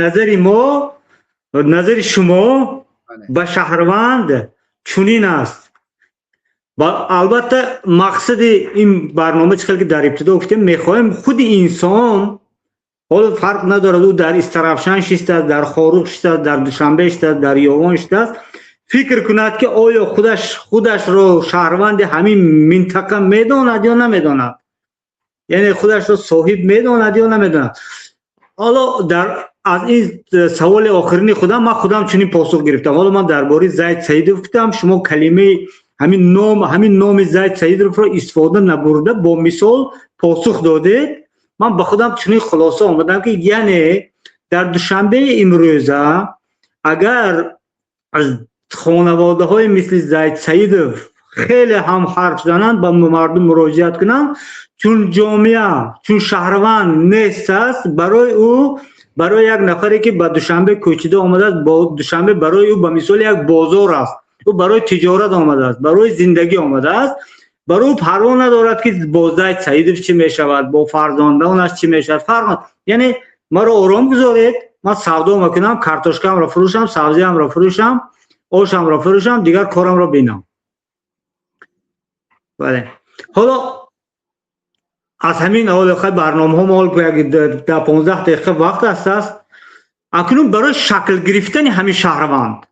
نظر شما به شهروند چنین است. البته مقصد این برنامه چیزی که در ابتدا گفتیم، میخوایم خود انسان، حالا فرق نداره او در استرافشان شسته، در خاروق شسته، در دوشنبه شسته، در یوان شسته، فکر کند که آیا خودش رو شهروند همین منطقه میداند یا نمیداند، یعنی خودش رو صاحب میداند یا نمیداند. حالا از این سوال آخرین خودم چنین پاسخ گرفتم. حالا من درباره زید سعیدوف گفتم، شما کلمه همین نام زید سعیدوف رو استفاده نبرده با مثال پاسخ دادید. من به خودم چنین خلاصه آمدم که یعنی در دوشنبه امروزه اگر از خانواده های مثل زید سعیدوف خیلی هم حرف زنند، به مردم مراجعت کنند، چون جامعه چون شهروند نیست است برای یک نفری که به دوشنبه کوچیده آمده است، با دوشنبه برای او به مثال یک بازار است، او برای تجارت آمده است، برای زندگی آمده است، برای او پروا ندارد که با زید سعیدوف چی می شود، با فرزندانش چی می شود. یعنی مرا آرام گذارید، من سودا میکنم، کارتوشکم را فروشم، سبزیم را فروشم، آشم را فروشم، دیگر کارم را بینم. بله. حالا از همین اول برنامه ها مال در 15 دقیقه وقت است. اکنون برای شکل گرفتن همین شهروند،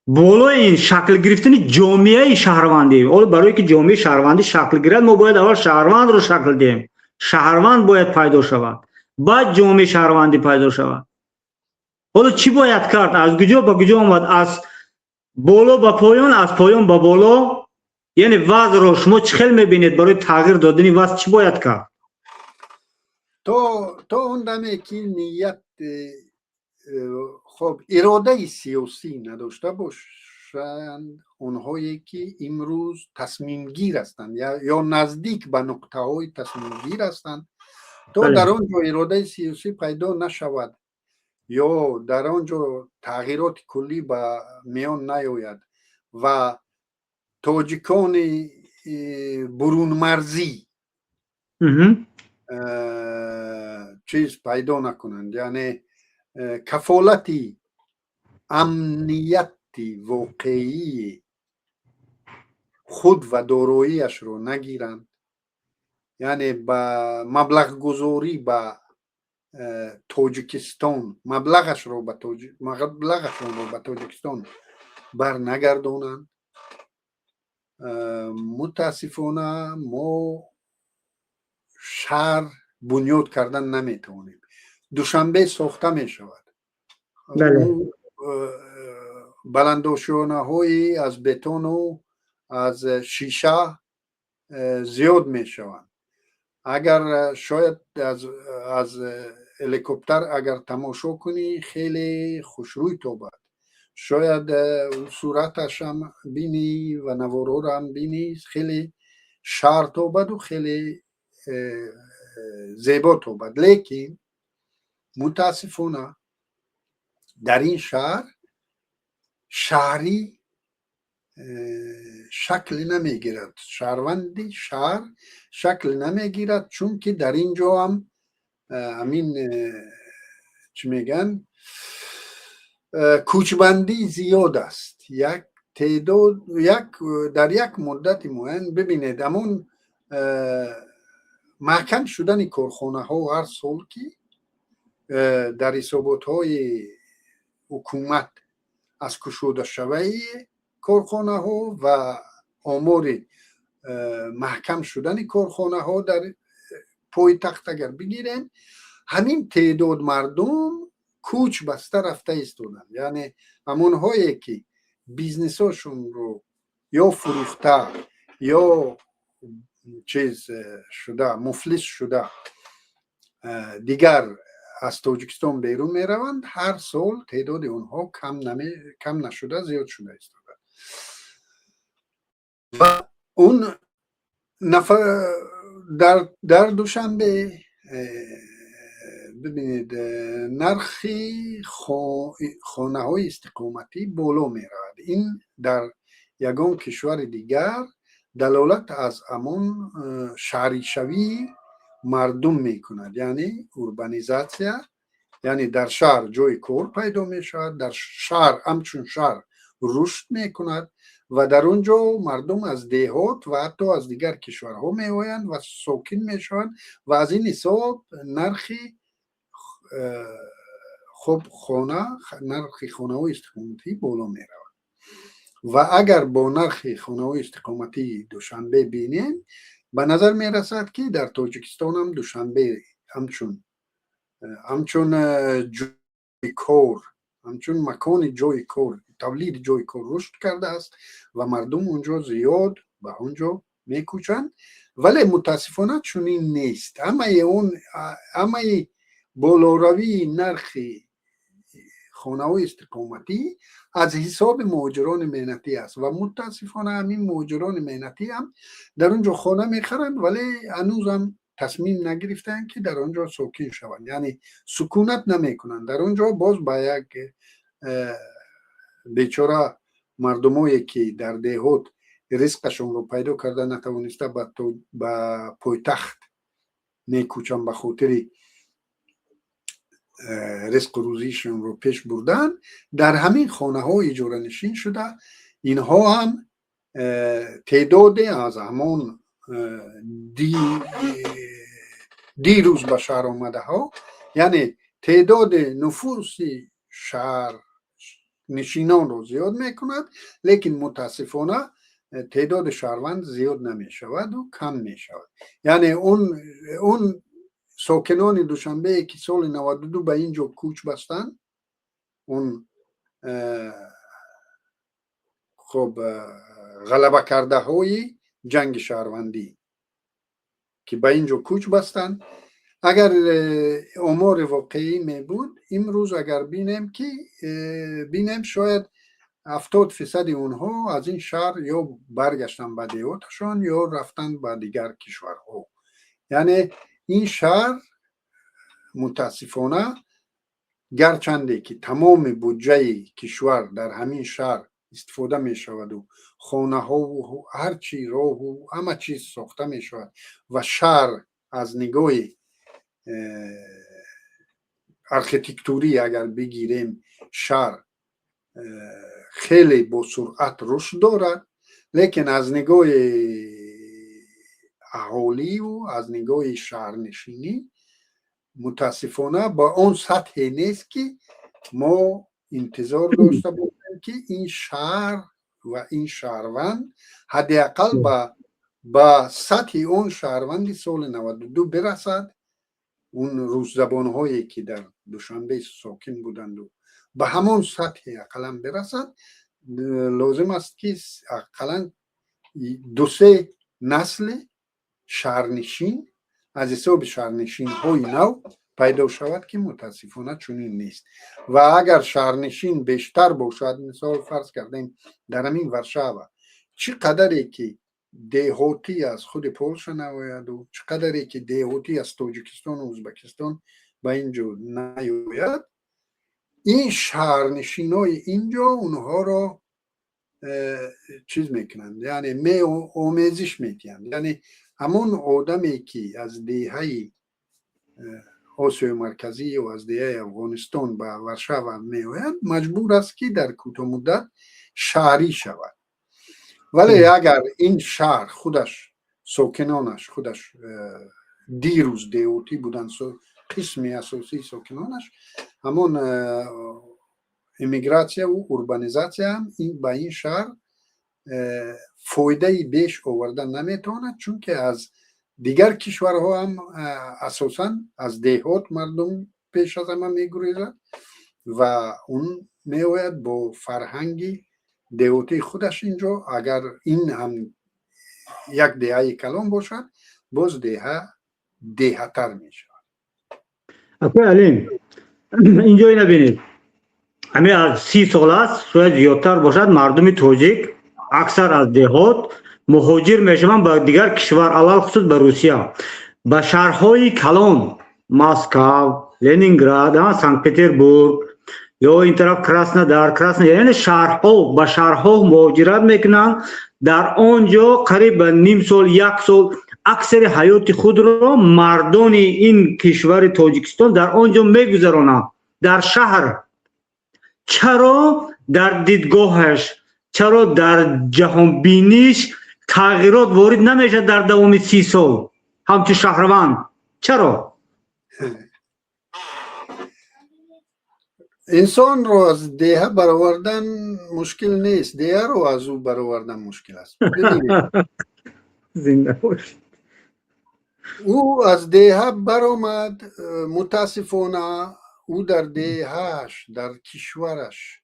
بالای این شکل گرفتن جامعه شهروندی، حالا برای که جامعه شهروندی شکل گیرد ما باید اول شهروند رو شکل دهیم. شهروند باید پیدا شود، بعد جامعه شهروندی پیدا شود. حالا چی باید کرد؟ از کجا به کجا آمد؟ از بالا به پایان، از پایان به بالا. یعنی وضع رو شما چه خیلی میبینید برای تغییر دادن وضع چی باید کرد؟ تا اون دمه که نیت خب اراده سیاسی نداشته باشند اونهایی که امروز تصمیم گیر هستند یا نزدیک به نقطه های تصمیم گیر هستند، تا در آنجا اراده سیاسی پیدا نشود یا در آنجا تغییرات کلی به میان نیاید و تاجیکان برون مرزی چیز پیدا نکنند، یعنی کفالتی امنیتی واقعی خود و داراییش رو نگیرند، یعنی با مبلغ گذاری به تاجیکستان مبلغش رو به تاجیکستان بر نگردانند. متاسفانه ما شهر بنیاد کردن نمیتونیم. دوشنبه ساخته می شود، بله. بلندوشانه های از بتون و از شیشه زیاد می شوند. اگر شاید از هلیکوپتر اگر تماشا کنی خیلی خوشروی تو بود، شاید صورتش هم بینی و نوارو رو هم بینی، خیلی شهر تو بود و خیلی زیبا تو بود. لیکن متاسفانه در این شهری شکل نمیگیرد، شهروندی شهر شکل نمیگیرد، چون که در اینجا هم همین چی میگن کوچبندی زیاد است. یک تعداد در یک مدت معین ببینید همون محکم شدن کارخانه ها هر سال که در حسابات های حکومت از کشوده شوی کارخانه ها و آمار محکم شدن کارخانه ها در پایتخت اگر بگیریم، همین تعداد مردم کوچ بسته رفته ایستادن. یعنی همون هایی که بیزنس هاشون رو یا فروخته یا چیز شده مفلس شده دیگر از تاجیکستان بیرون می روند، هر سال تعداد اونها کم نشده زیاد شده ایستاده. و اون نفر در دوشنبه ببینید نرخی خانه های استقامتی بالا می رود. این در یگان کشور دیگر دلالت از همون شهری شوی مردم می کند، یعنی اوربانیزاسیا، یعنی در شهر جای کار پیدا می شود، در شهر همچون شهر رشد می کند و در اونجا مردم از دهات و حتی از دیگر کشورها می آیند و ساکن می شوند و از این حساب نرخی خب نرخ خانه های استقامتی بالا می رود. و اگر با نرخ خانه های استقامتی دوشنبه بینیم، به نظر می رسد که در تاجیکستان هم دوشنبه همچون جای کار، همچون مکان جای کار، تولید جای کار رشد کرده است و مردم اونجا زیاد به اونجا می کوچند. ولی متاسفانه چنین نیست. اما بالاروی نرخ خانه های استقامتی از حساب مهاجران مهنتی است و متاسفانه همین مهاجران مهنتی هم در اونجا خانه میخرند ولی هنوز هم تصمیم نگرفتن که در اونجا ساکن شوند، یعنی سکونت نمیکنند در اونجا. باز با یک بیچاره مردمایی که در دهات رزقشون رو پیدا کرده نتوانسته به پایتخت میکوچن به خاطر رزق روزیشون رو پیش بردن، در همین خانه ها اجاره نشین شده. اینها هم تعداد از همون دیروز به شهر آمده ها، یعنی تعداد نفوس شهر نشینان رو زیاد میکند، لیکن متاسفانه تعداد شهروند زیاد نمی شود و کم می شود. یعنی اون ساکنان دوشنبه که سال 92 به اینجا کوچ بستن، اون خب غلبه کرده های جنگ شهروندی که به اینجا کوچ بستن، اگر آمار واقعی می بود امروز اگر بینیم شاید 70% اونها از این شهر یا برگشتن به دیهاتشان یا رفتن به دیگر کشورها. یعنی این شهر متاسفانه گرچنده که تمام بودجه کشور در همین شهر استفاده می شود و خانه ها و هر چی راه و همه چیز ساخته می شود و شهر از نگاه архитектуری اگر بگیریم شهر خیلی با سرعت رشد دارد، لیکن از نگاه اهالی و از نگاه شهرنشینی متاسفانه با اون سطحی نیست که ما انتظار داشته باشیم که این شهر و این شهروند حداقل با سطح اون شهروندی سال 92 برسد. اون روززبان هایی که در دوشنبه ساکن بودند و به همون سطح اقلا برسد، لازم است که اقلا 2-3 نسل شهرنشین از حساب شهرنشین های نو پیدا شود که متاسفانه چنین نیست. و اگر شهرنشین بیشتر باشد، مثال فرض کردیم در همین ورشاوا چقدری که دهاتی از خود پولش نوید و چقدری که دهاتی از تاجیکستان و ازبکستان به اینجا نیاید، این شهرنشین های اینجا اونها را چیز میکنند، یعنی آمیزش میکنند. یعنی همون آدمی که از دهه آسیای مرکزی و از دهه افغانستان به ورشاوا میآید مجبور است که در کوتاه مدت شهری شود. ولی اگر این شهر خودش ساکنانش خودش دیروز دیوتی بودن، قسمی اساسی ساکنانش همون امیگراسیا و اوربانیزاسیا هم به این شهر فایده بیش آوردن نمیتواند، چون که از دیگر کشورها هم اساسا از دهات مردم پیش از همه میگریزد و اون میآید با فرهنگی دهاتی خودش اینجا. اگر این هم یک دهه کلان باشد، باز دهتر می شود. اکوی علیم اینجا اینو بینید، همین از 30 سال است شاید زیادتر باشد، مردم تاجیک اکثر از دهات مهاجر میشوند به دیگر کشور، علال خصوص به روسیه، به شهرهای کلان، مسکو، لنینگراد، سنت پتربورگ یا این طرف کراسنودار، یعنی شهرها به شهرها مهاجرت میکنند. در آنجا قریب نیم سال 1 سال اکثر حیات خود را مردان این کشور تاجیکستان در آنجا میگذرانند. در شهر چرا در دیدگاهش، چرا در جهان بینیش تغییرات وارد نمیشه در دوام 30 سال همچون شهروند؟ چرا؟ انسان رو از دهه برآوردن مشکل نیست، دهه رو از او برآوردن مشکل است. زنده باش. او از دهه برآمد، متاسفانه او در دههش در کشورش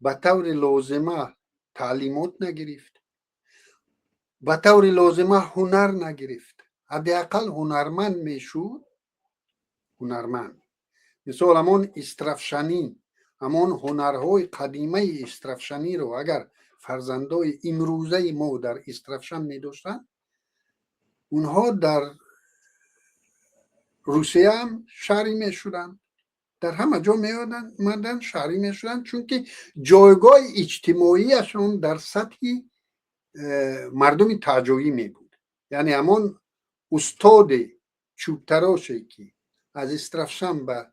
به طور لازمه تعلیمات نگرفت، به طور لازمه هنر نگرفت. حداقل هنرمند میشود. هنرمند مثال همون استرافشانی، همون هنرهای قدیمه استرافشانی رو اگر فرزندای امروزه ما در استرافشان می داشتن، اونها در روسیه هم شهری می شدن، در همه جا می آمدن شهری می شدن، چون که جایگاه اجتماعیشون در سطح مردم تاجوی می بود. یعنی همون استاد چوب تراشی که از استرافشان به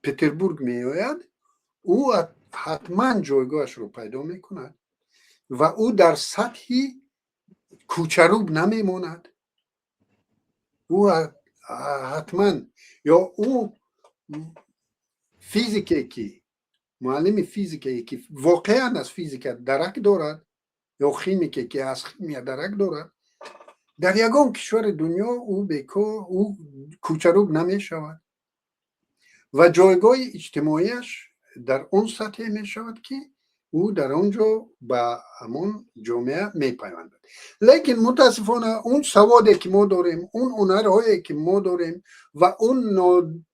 پتربورگ می آید، او حتما جایگاهش رو پیدا می کند و او در سطحی کوچروب نمی ماند. او حتما، یا او فیزیکی که معلم فیزیکی که واقعا از فیزیک درک دارد، یا خیمیکی که از خیمی درک دارد، در یگان کشور دنیا او کوچروب نمی شود و جایگاه اجتماعیش در اون سطح می شود که او در اونجا به همون جامعه می پیوندد. لیکن متاسفانه اون سوادی که ما داریم، اون هنرهایی که ما داریم و اون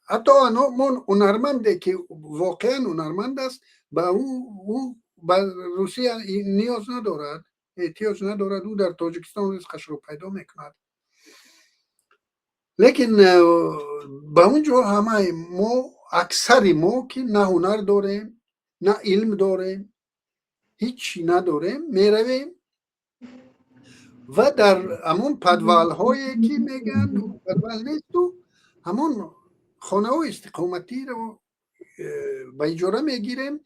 حتی اون هنرمندی که واقعا هنرمند است، به او به روسیه نیاز ندارد، احتیاج ندارد. او در تاجیکستان رزقش رو پیدا میکند. لیکن به اونجا همه ما، اکثر ما که نه هنر داریم نه علم داریم، هیچی نداریم، میرویم و در همون پدوال هایی که میگن پدوال نیست، و همون خانه های استقامتی رو به اجاره میگیریم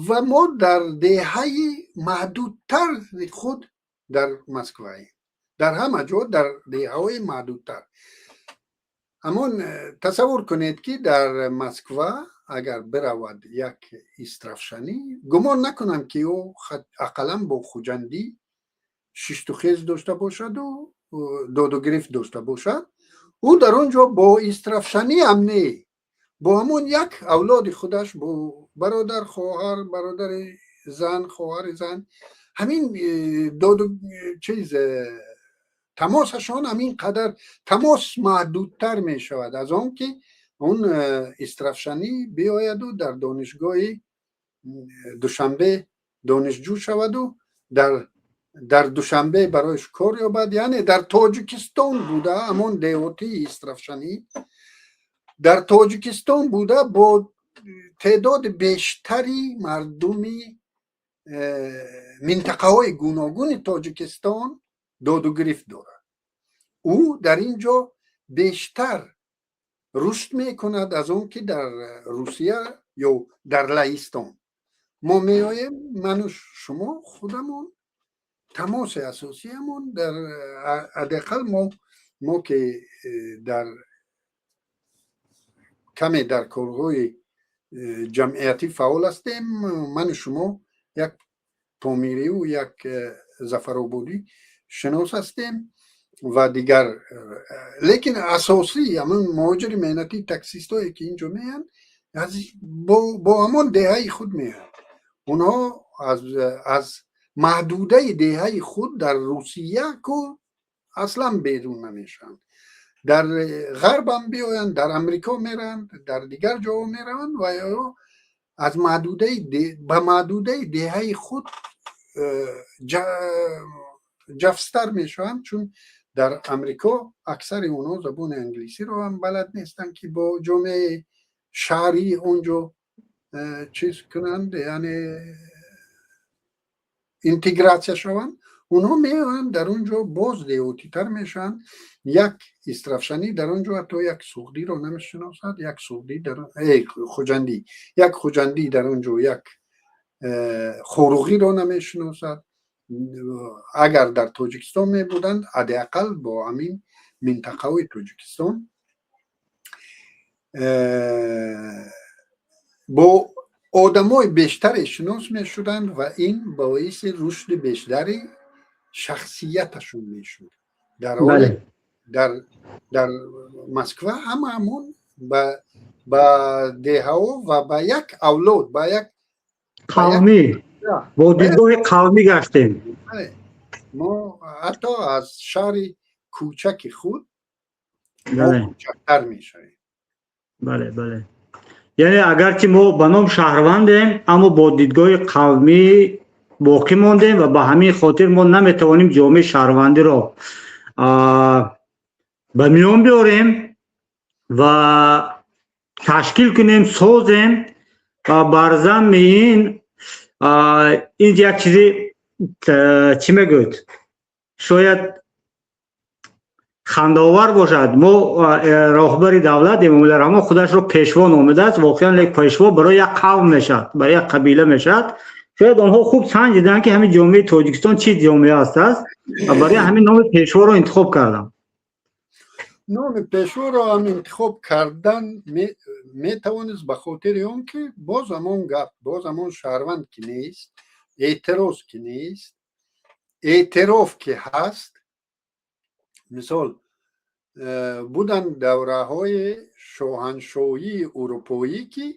و ما در دهه محدودتر خود در مسکواییم، در همه جا در دهه های محدودتر. اما تصور کنید که در مسکوا اگر برود یک استرافشنی، گمان نکنم که او اقلا با خوجندی شش خیز داشته باشد و داد و گرفت داشته باشد. او در اونجا با استرافشنی هم نه، با همون یک اولاد خودش، با برادر خواهر، برادر زن، خواهر زن، همین داد و چیز تماسشان همین قدر تماس محدودتر می شود از آن که اون استرافشنی بیاید و در دانشگاه دوشنبه دانشجو شود و در دوشنبه برایش کار یابد. یعنی در تاجیکستان بوده، همون دیوتی استرافشنی در تاجیکستان بوده با تعداد بیشتری مردمی منطقه های گوناگون تاجیکستان داد و گرفت دارد. او در اینجا بیشتر رشد میکند از اون که در روسیه یا در لهستان. ما میایم، من و شما خودمون تماس اساسی همون در حداقل ما که در کمی در کارهای جمعیتی فعال هستیم، من و شما یک پامیری و یک ظفرآبادی شناس هستیم و دیگر. لیکن اساسی همون مهاجر مهنتی تاکسیست هایی که اینجا میان با همون دهه خود میان. اونها از محدوده دهه خود در روسیه که اصلا بیرون نمیشن، در غرب هم بیاین، در امریکا میرن، در دیگر جا میرن و یا از محدوده دهه خود جفستر میشن، چون در امریکا اکثر اونها زبان انگلیسی رو هم بلد نیستن که با جامعه شهری اونجا چیز کنند، یعنی اینتگراسیا شوند. اونها میان در اونجا باز دیوتی تر میشن. یک استرافشنی در اونجا حتی یک سوخدی رو نمیشناسد، یک سوخدی در خوجندی، یک خوجندی در اونجا یک خوروغی رو نمیشناسد. اگر در تاجیکستان می بودند حداقل با همین منطقه های تاجیکستان با آدمای بیشتر شناس می شدند و این باعث رشد بیشتری شخصیتشون می شد. در حال در مسکو همون با دهها و با یک اولاد، با یک قومی، با دیدگاه قومی گشتیم. ما حتی از شهر کوچک خود ما کوچکتر می شویم. بله. یعنی اگرچه ما به نام شهروندیم اما با دیدگاه قومی باقی ماندیم و به همین خاطر ما نمیتوانیم جامعه شهروندی را به میان بیاریم و تشکیل کنیم، سازیم و بر ضمن این یک چیزی چی میگوید شاید خنداور باشد. ما راهبر دولت امامالله رحمه خودش رو پیشوا نامیده است. واقعا یک پیشوا برای یک قوم میشد، برای یک قبیله میشد. شاید آنها خوب سنجیدن که همین جامعه تاجیکستان چی جامعه است و برای همین نام پیشوا رو انتخاب کردم. نام پیشوا رو هم انتخاب کردن میتوانست به خاطر اون که باز همون گپ، باز همون شهروند که نیست، اعتراض که نیست، اعتراف که هست. مثال بودن دوره های شاهنشاهی اروپایی که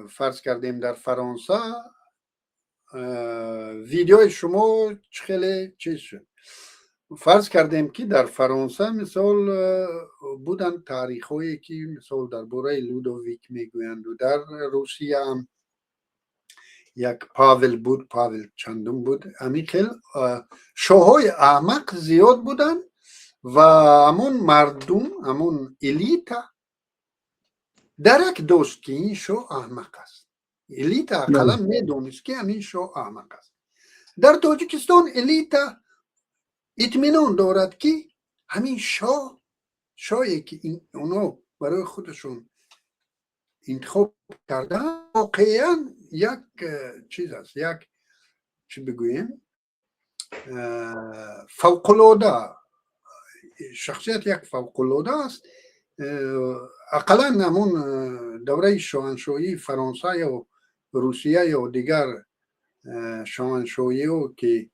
فرض کردیم در فرانسه ویدیوی شما خیلی چیز شد. فرض کردیم که در فرانسه مثال بودن تاریخ هایی که مثال در باره لودویک میگویند و در روسیه هم یک پاول بود، پاول چندم بود. همین خیلی شاههای احمق زیاد بودن و همون مردم، همون الیتا درک داشت که این شاه احمق است. الیتا اقلا میدونست که همین شاه احمق است. در تاجیکستان الیتا اطمینان دارد که همین شاه شایی که اونا برای خودشون انتخاب کردن واقعا یک چیز است، یک چی بگوییم فوق‌العاده شخصیت، یک فوق‌العاده است. اقلا همون دوره شاهنشاهی فرانسه یا روسیه یا دیگر شاهنشاهی ها که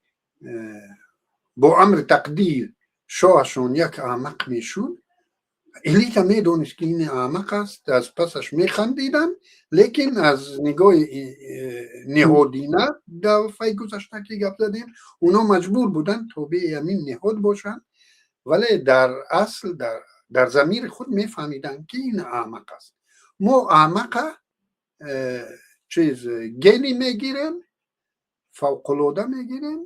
با امر تقدیر شاهشون یک احمق میشون، الیت میدونست که این احمق است، از پسش میخندیدن، لیکن از نگاه نهادینه دفعه گذشته که گپ زدیم اونا مجبور بودن تابع همین نهاد باشن، ولی در اصل در ضمیر خود میفهمیدن که این احمق است. ما احمق چیز گلی میگیریم، فوق‌العاده میگیریم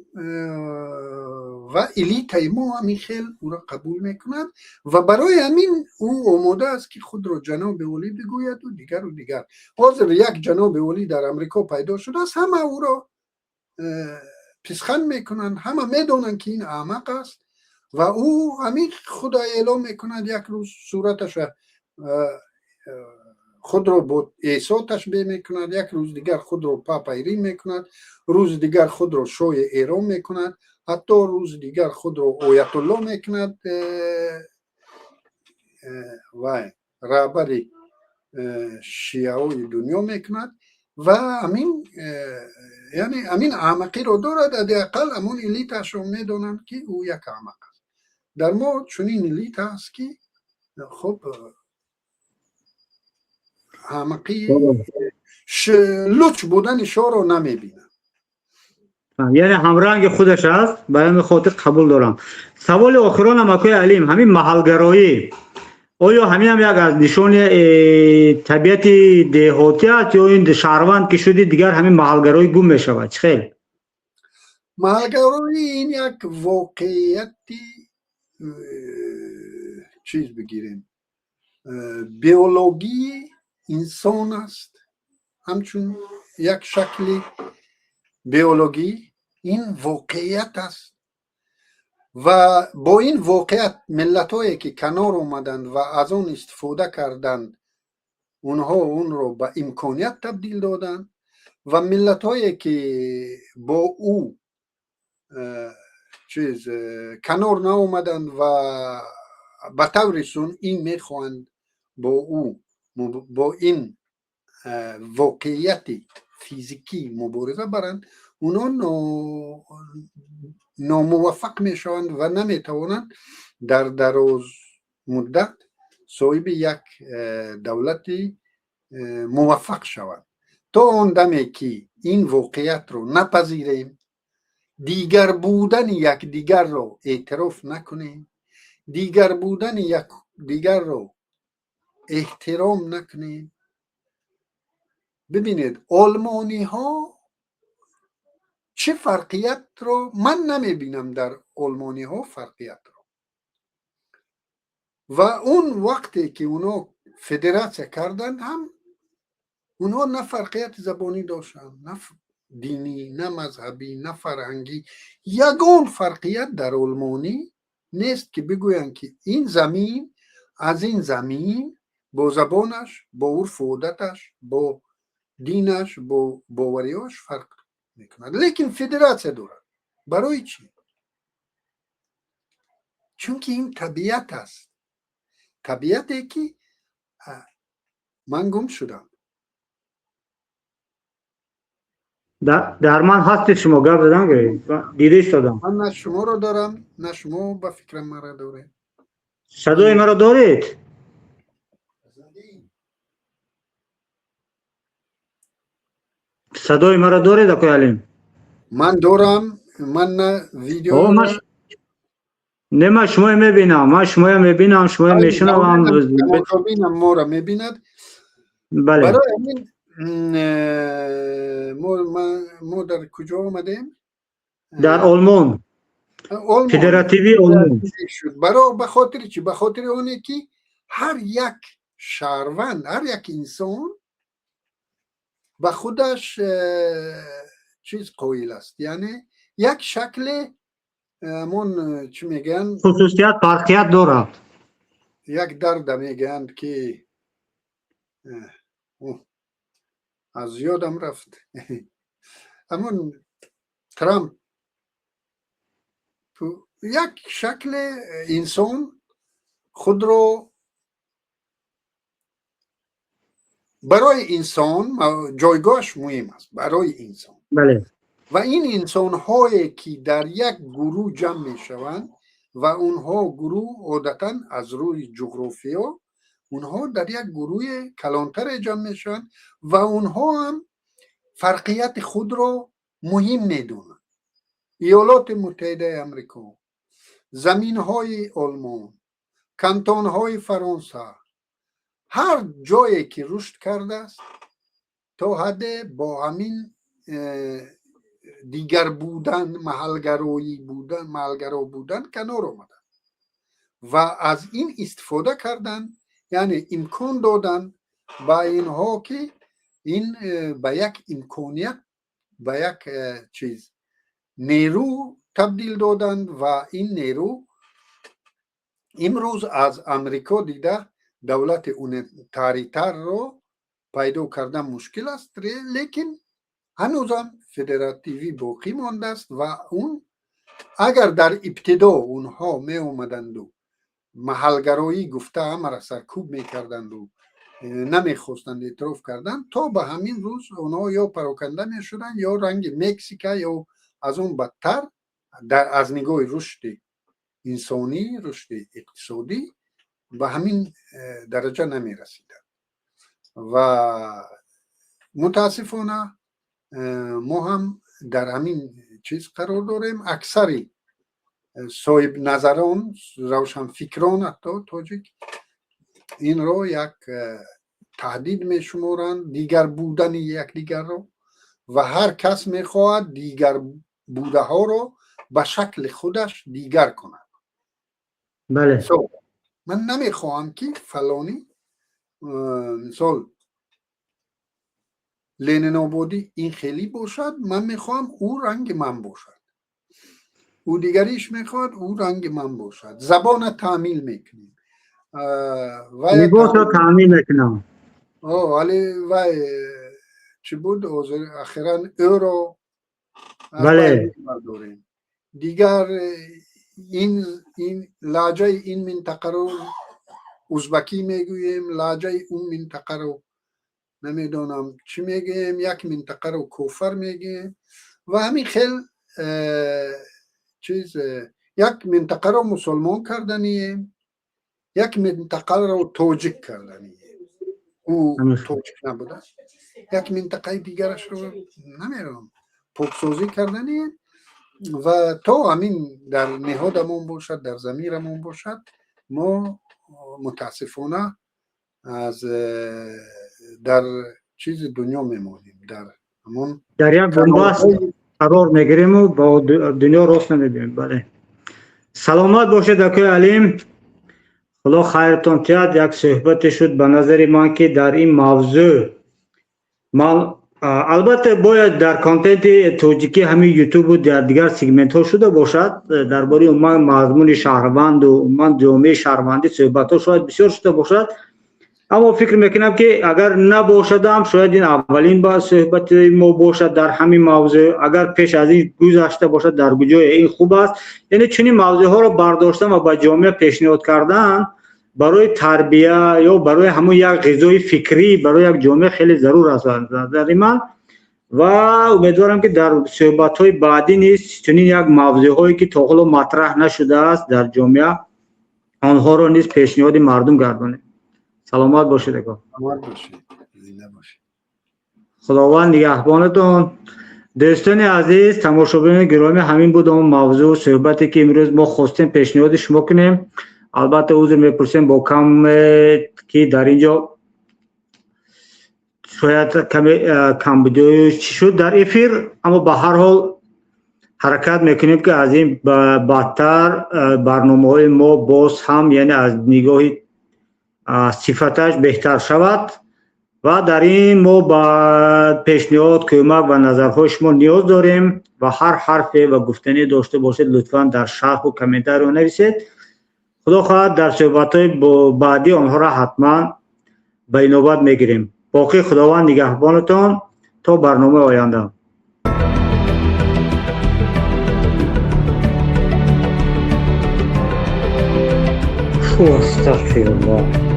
و الیت ما همین خیل او را قبول میکنند و برای همین او آماده است که خود را جناب ولی بگوید و دیگر. حاضر یک جناب ولی در امریکا پیدا شده است، همه او را پسخند میکنند، همه میدونند که این احمق است و او همین خدا اعلام میکند. یک روز صورتش خود رو با عیسی تشبیه میکند، یک روز دیگر خود رو پاپایری میکند، روز دیگر خود رو شاه ایران میکند، حتی روز دیگر خود رو آیت الله میکند و رهبر شیعه های دنیا میکند و همین یعنی همین احمقی رو دارد. حداقل همون الیتش رو میدونند که او یک احمق است. در ما چنین الیت هست که خب احمقی لچ بودن شاه رو نمیبینن، یعنی همرنگ خودش است، به همین خاطر قبول دارم. سوال آخرانم آقای علیم، همین محلگرایی آیا همین هم یک از نشان طبیعت دهاتی است یا این شهروند که شدی دیگر همین محلگرایی گم می شود؟ خیلی محلگرایی این یک واقعیتی چیز بگیریم بیولوژی انسان است، همچون یک شکل بیولوژی این واقعیت است و با این واقعیت ملت هایی که کنار اومدند و از اون استفاده کردند اونها اون رو به امکانیت تبدیل دادند و ملت هایی که با او چیز کنار نه اومدند و به طور این میخواهند با او با این واقعیت فیزیکی مبارزه برند، اونا ناموفق میشوند و نمیتوانند در دراز مدت صاحب یک دولتی موفق شوند. تا اون دمی که این واقعیت رو نپذیریم، دیگر بودن یک دیگر رو اعتراف نکنیم، دیگر بودن یک دیگر رو احترام نکنیم. ببینید آلمانی ها چه فرقیت رو من نمیبینم در آلمانی ها فرقیت رو، و اون وقتی که اونا فدراسیون کردن هم اونا نه فرقیت زبانی داشتن، نه دینی، نه مذهبی، نه فرهنگی. یگان فرقیت در آلمانی نیست که بگوین که این زمین از این زمین با زبانش، با عرف و عادتش، با دینش، با باوریاش فرق میکند، لیکن فدراسیون دارد. برای چی؟ چون که این طبیعت است، طبیعتی که من گم شدم. در من هستی شما گپ زدن دیده دادم. من نه شما رو دارم نه شما به فکر مرا داره. صدای مرا دارید؟ صدای مرا دارید آقای علیم؟ من دارم، من نه ویدیو نه من شما میبینم، من شما میبینم، شما میشنوم. مخاطبینم ما را میبیند. بله. برای همین ما در کجا آمدیم؟ در آلمان. فدراتیوی آلمان شد. برای به خاطر چی؟ به خاطر اونه که هر یک شهروند، هر یک انسان به خودش چیز قائل است، یعنی یک شکل همون چی میگن خصوصیت فرقیت دارد. یک درد میگند که از یادم رفت. همون ترامپ یک شکل انسان خود رو برای انسان جایگاهش مهم است برای انسان. بله. و این انسان هایی که در یک گروه جمع می شوند و اونها گروه عادتا از روی جغرافیا اونها در یک گروه کلانتر جمع می شوند و اونها هم فرقیت خود رو مهم می دونند. ایالات متحده امریکا، زمین های آلمان، کانتون های فرانسه، هر جایی که رشد کرده است تا حد با همین دیگر بودن، محلگرا بودن کنار آمدن و از این استفاده کردن، یعنی امکان دادن با اینها که این به یک امکانیت، به یک چیز نیرو تبدیل دادن و این نیرو امروز از امریکا دیده دولت اونتاریتر رو پیدا کردن مشکل است، لیکن هنوزم فدراتیوی باقی مانده است و اون اگر در ابتدا اونها می اومدند و محلگرایی گفته همه را سرکوب میکردند و نمیخواستند اعتراف کردن، تا به همین روز اونها یا پراکنده میشدن یا رنگ مکزیکا یا از اون بدتر از نگاه رشد انسانی، رشد اقتصادی به همین درجه نمی رسیدن. و متاسفانه ما هم در همین چیز قرار داریم. اکثری صاحب نظران، روشن فکران حتی تاجیک این رو یک تهدید می شمارند، دیگر بودن یکدیگر رو، و هر کس می خواهد دیگر بوده ها رو به شکل خودش دیگر کند. بله. من نمی خواهم که فلانی مثال لینن آبادی این خیلی باشد، من میخوام او رنگ من باشد، او دیگریش میخواد او رنگ من باشد. زبان تعمیل میکنیم، لباس رو تعمیل میکنم. ولی و چی بود اخیراً او رو بله داریم. دیگر این لهجه این منطقه رو ازبکی میگوییم، لهجه اون منطقه رو نمیدونم چی میگیم، یک منطقه رو کوفر میگیم و همین خیل چیز. یک منطقه رو مسلمان کردنیم، یک منطقه رو توجیک کردنیم. او توجیک نبوده، یک منطقه دیگرش رو نمیدونم پاکسازی کردنیم و تا همین در نهادمون باشد، در ضمیرمون باشد، ما متاسفانه از در چیز دنیا میمونیم، در یک بنبست قرار میگیریم و با دنیا راست نمیبینیم. بله. سلامت باشید دکتر علیم، خدا خیرتون تیاد. یک صحبت شد به نظر من که در این موضوع من البته باید در کانتنت توجیکی همین یوتیوب و در دیگر سگمنت ها شده باشد درباره من مضمون شهروند و من جامعه شهروندی صحبت ها شاید بسیار شده باشد، اما فکر میکنم که اگر نباشدم شاید این اولین با صحبت ما باشد در همین موضوع. اگر پیش از این گذشته باشد در جای این خوب است، یعنی چنین موضوع ها رو برداشتن و به جامعه پیشنهاد کردن برای تربیه یا برای همون یک غذای فکری برای یک جامعه خیلی ضرور است در من، و امیدوارم که در صحبت های بعدی نیست چنین یک موضوع هایی که تا حالا مطرح نشده است در جامعه آنها رو نیز پیشنهاد مردم گردانیم. سلامت باشید اکا. خداوند نگهبانتون. دوستان عزیز، تماشاگران گرامی، همین بود اون موضوع صحبتی که امروز ما خواستیم پیشنهاد شما کنیم. البته عذر میپرسیم با کم که در اینجا شاید کم بودی چی شد در افیر، اما به هر حال حرکت میکنیم که از این بدتر برنامه های ما باز هم یعنی از نگاه صفتش بهتر شود و در این ما با پیشنهاد، کمک و نظرهای شما نیاز داریم و هر حرف و گفتنی داشته باشید لطفا در شرح و کامنتر رو نویسید خدا خواهد در صحبت‌های بعدی آنها را حتما به اینوبت میگیریم. باقی خداوند نگهبانتان تا برنامه آینده. استغفر الله.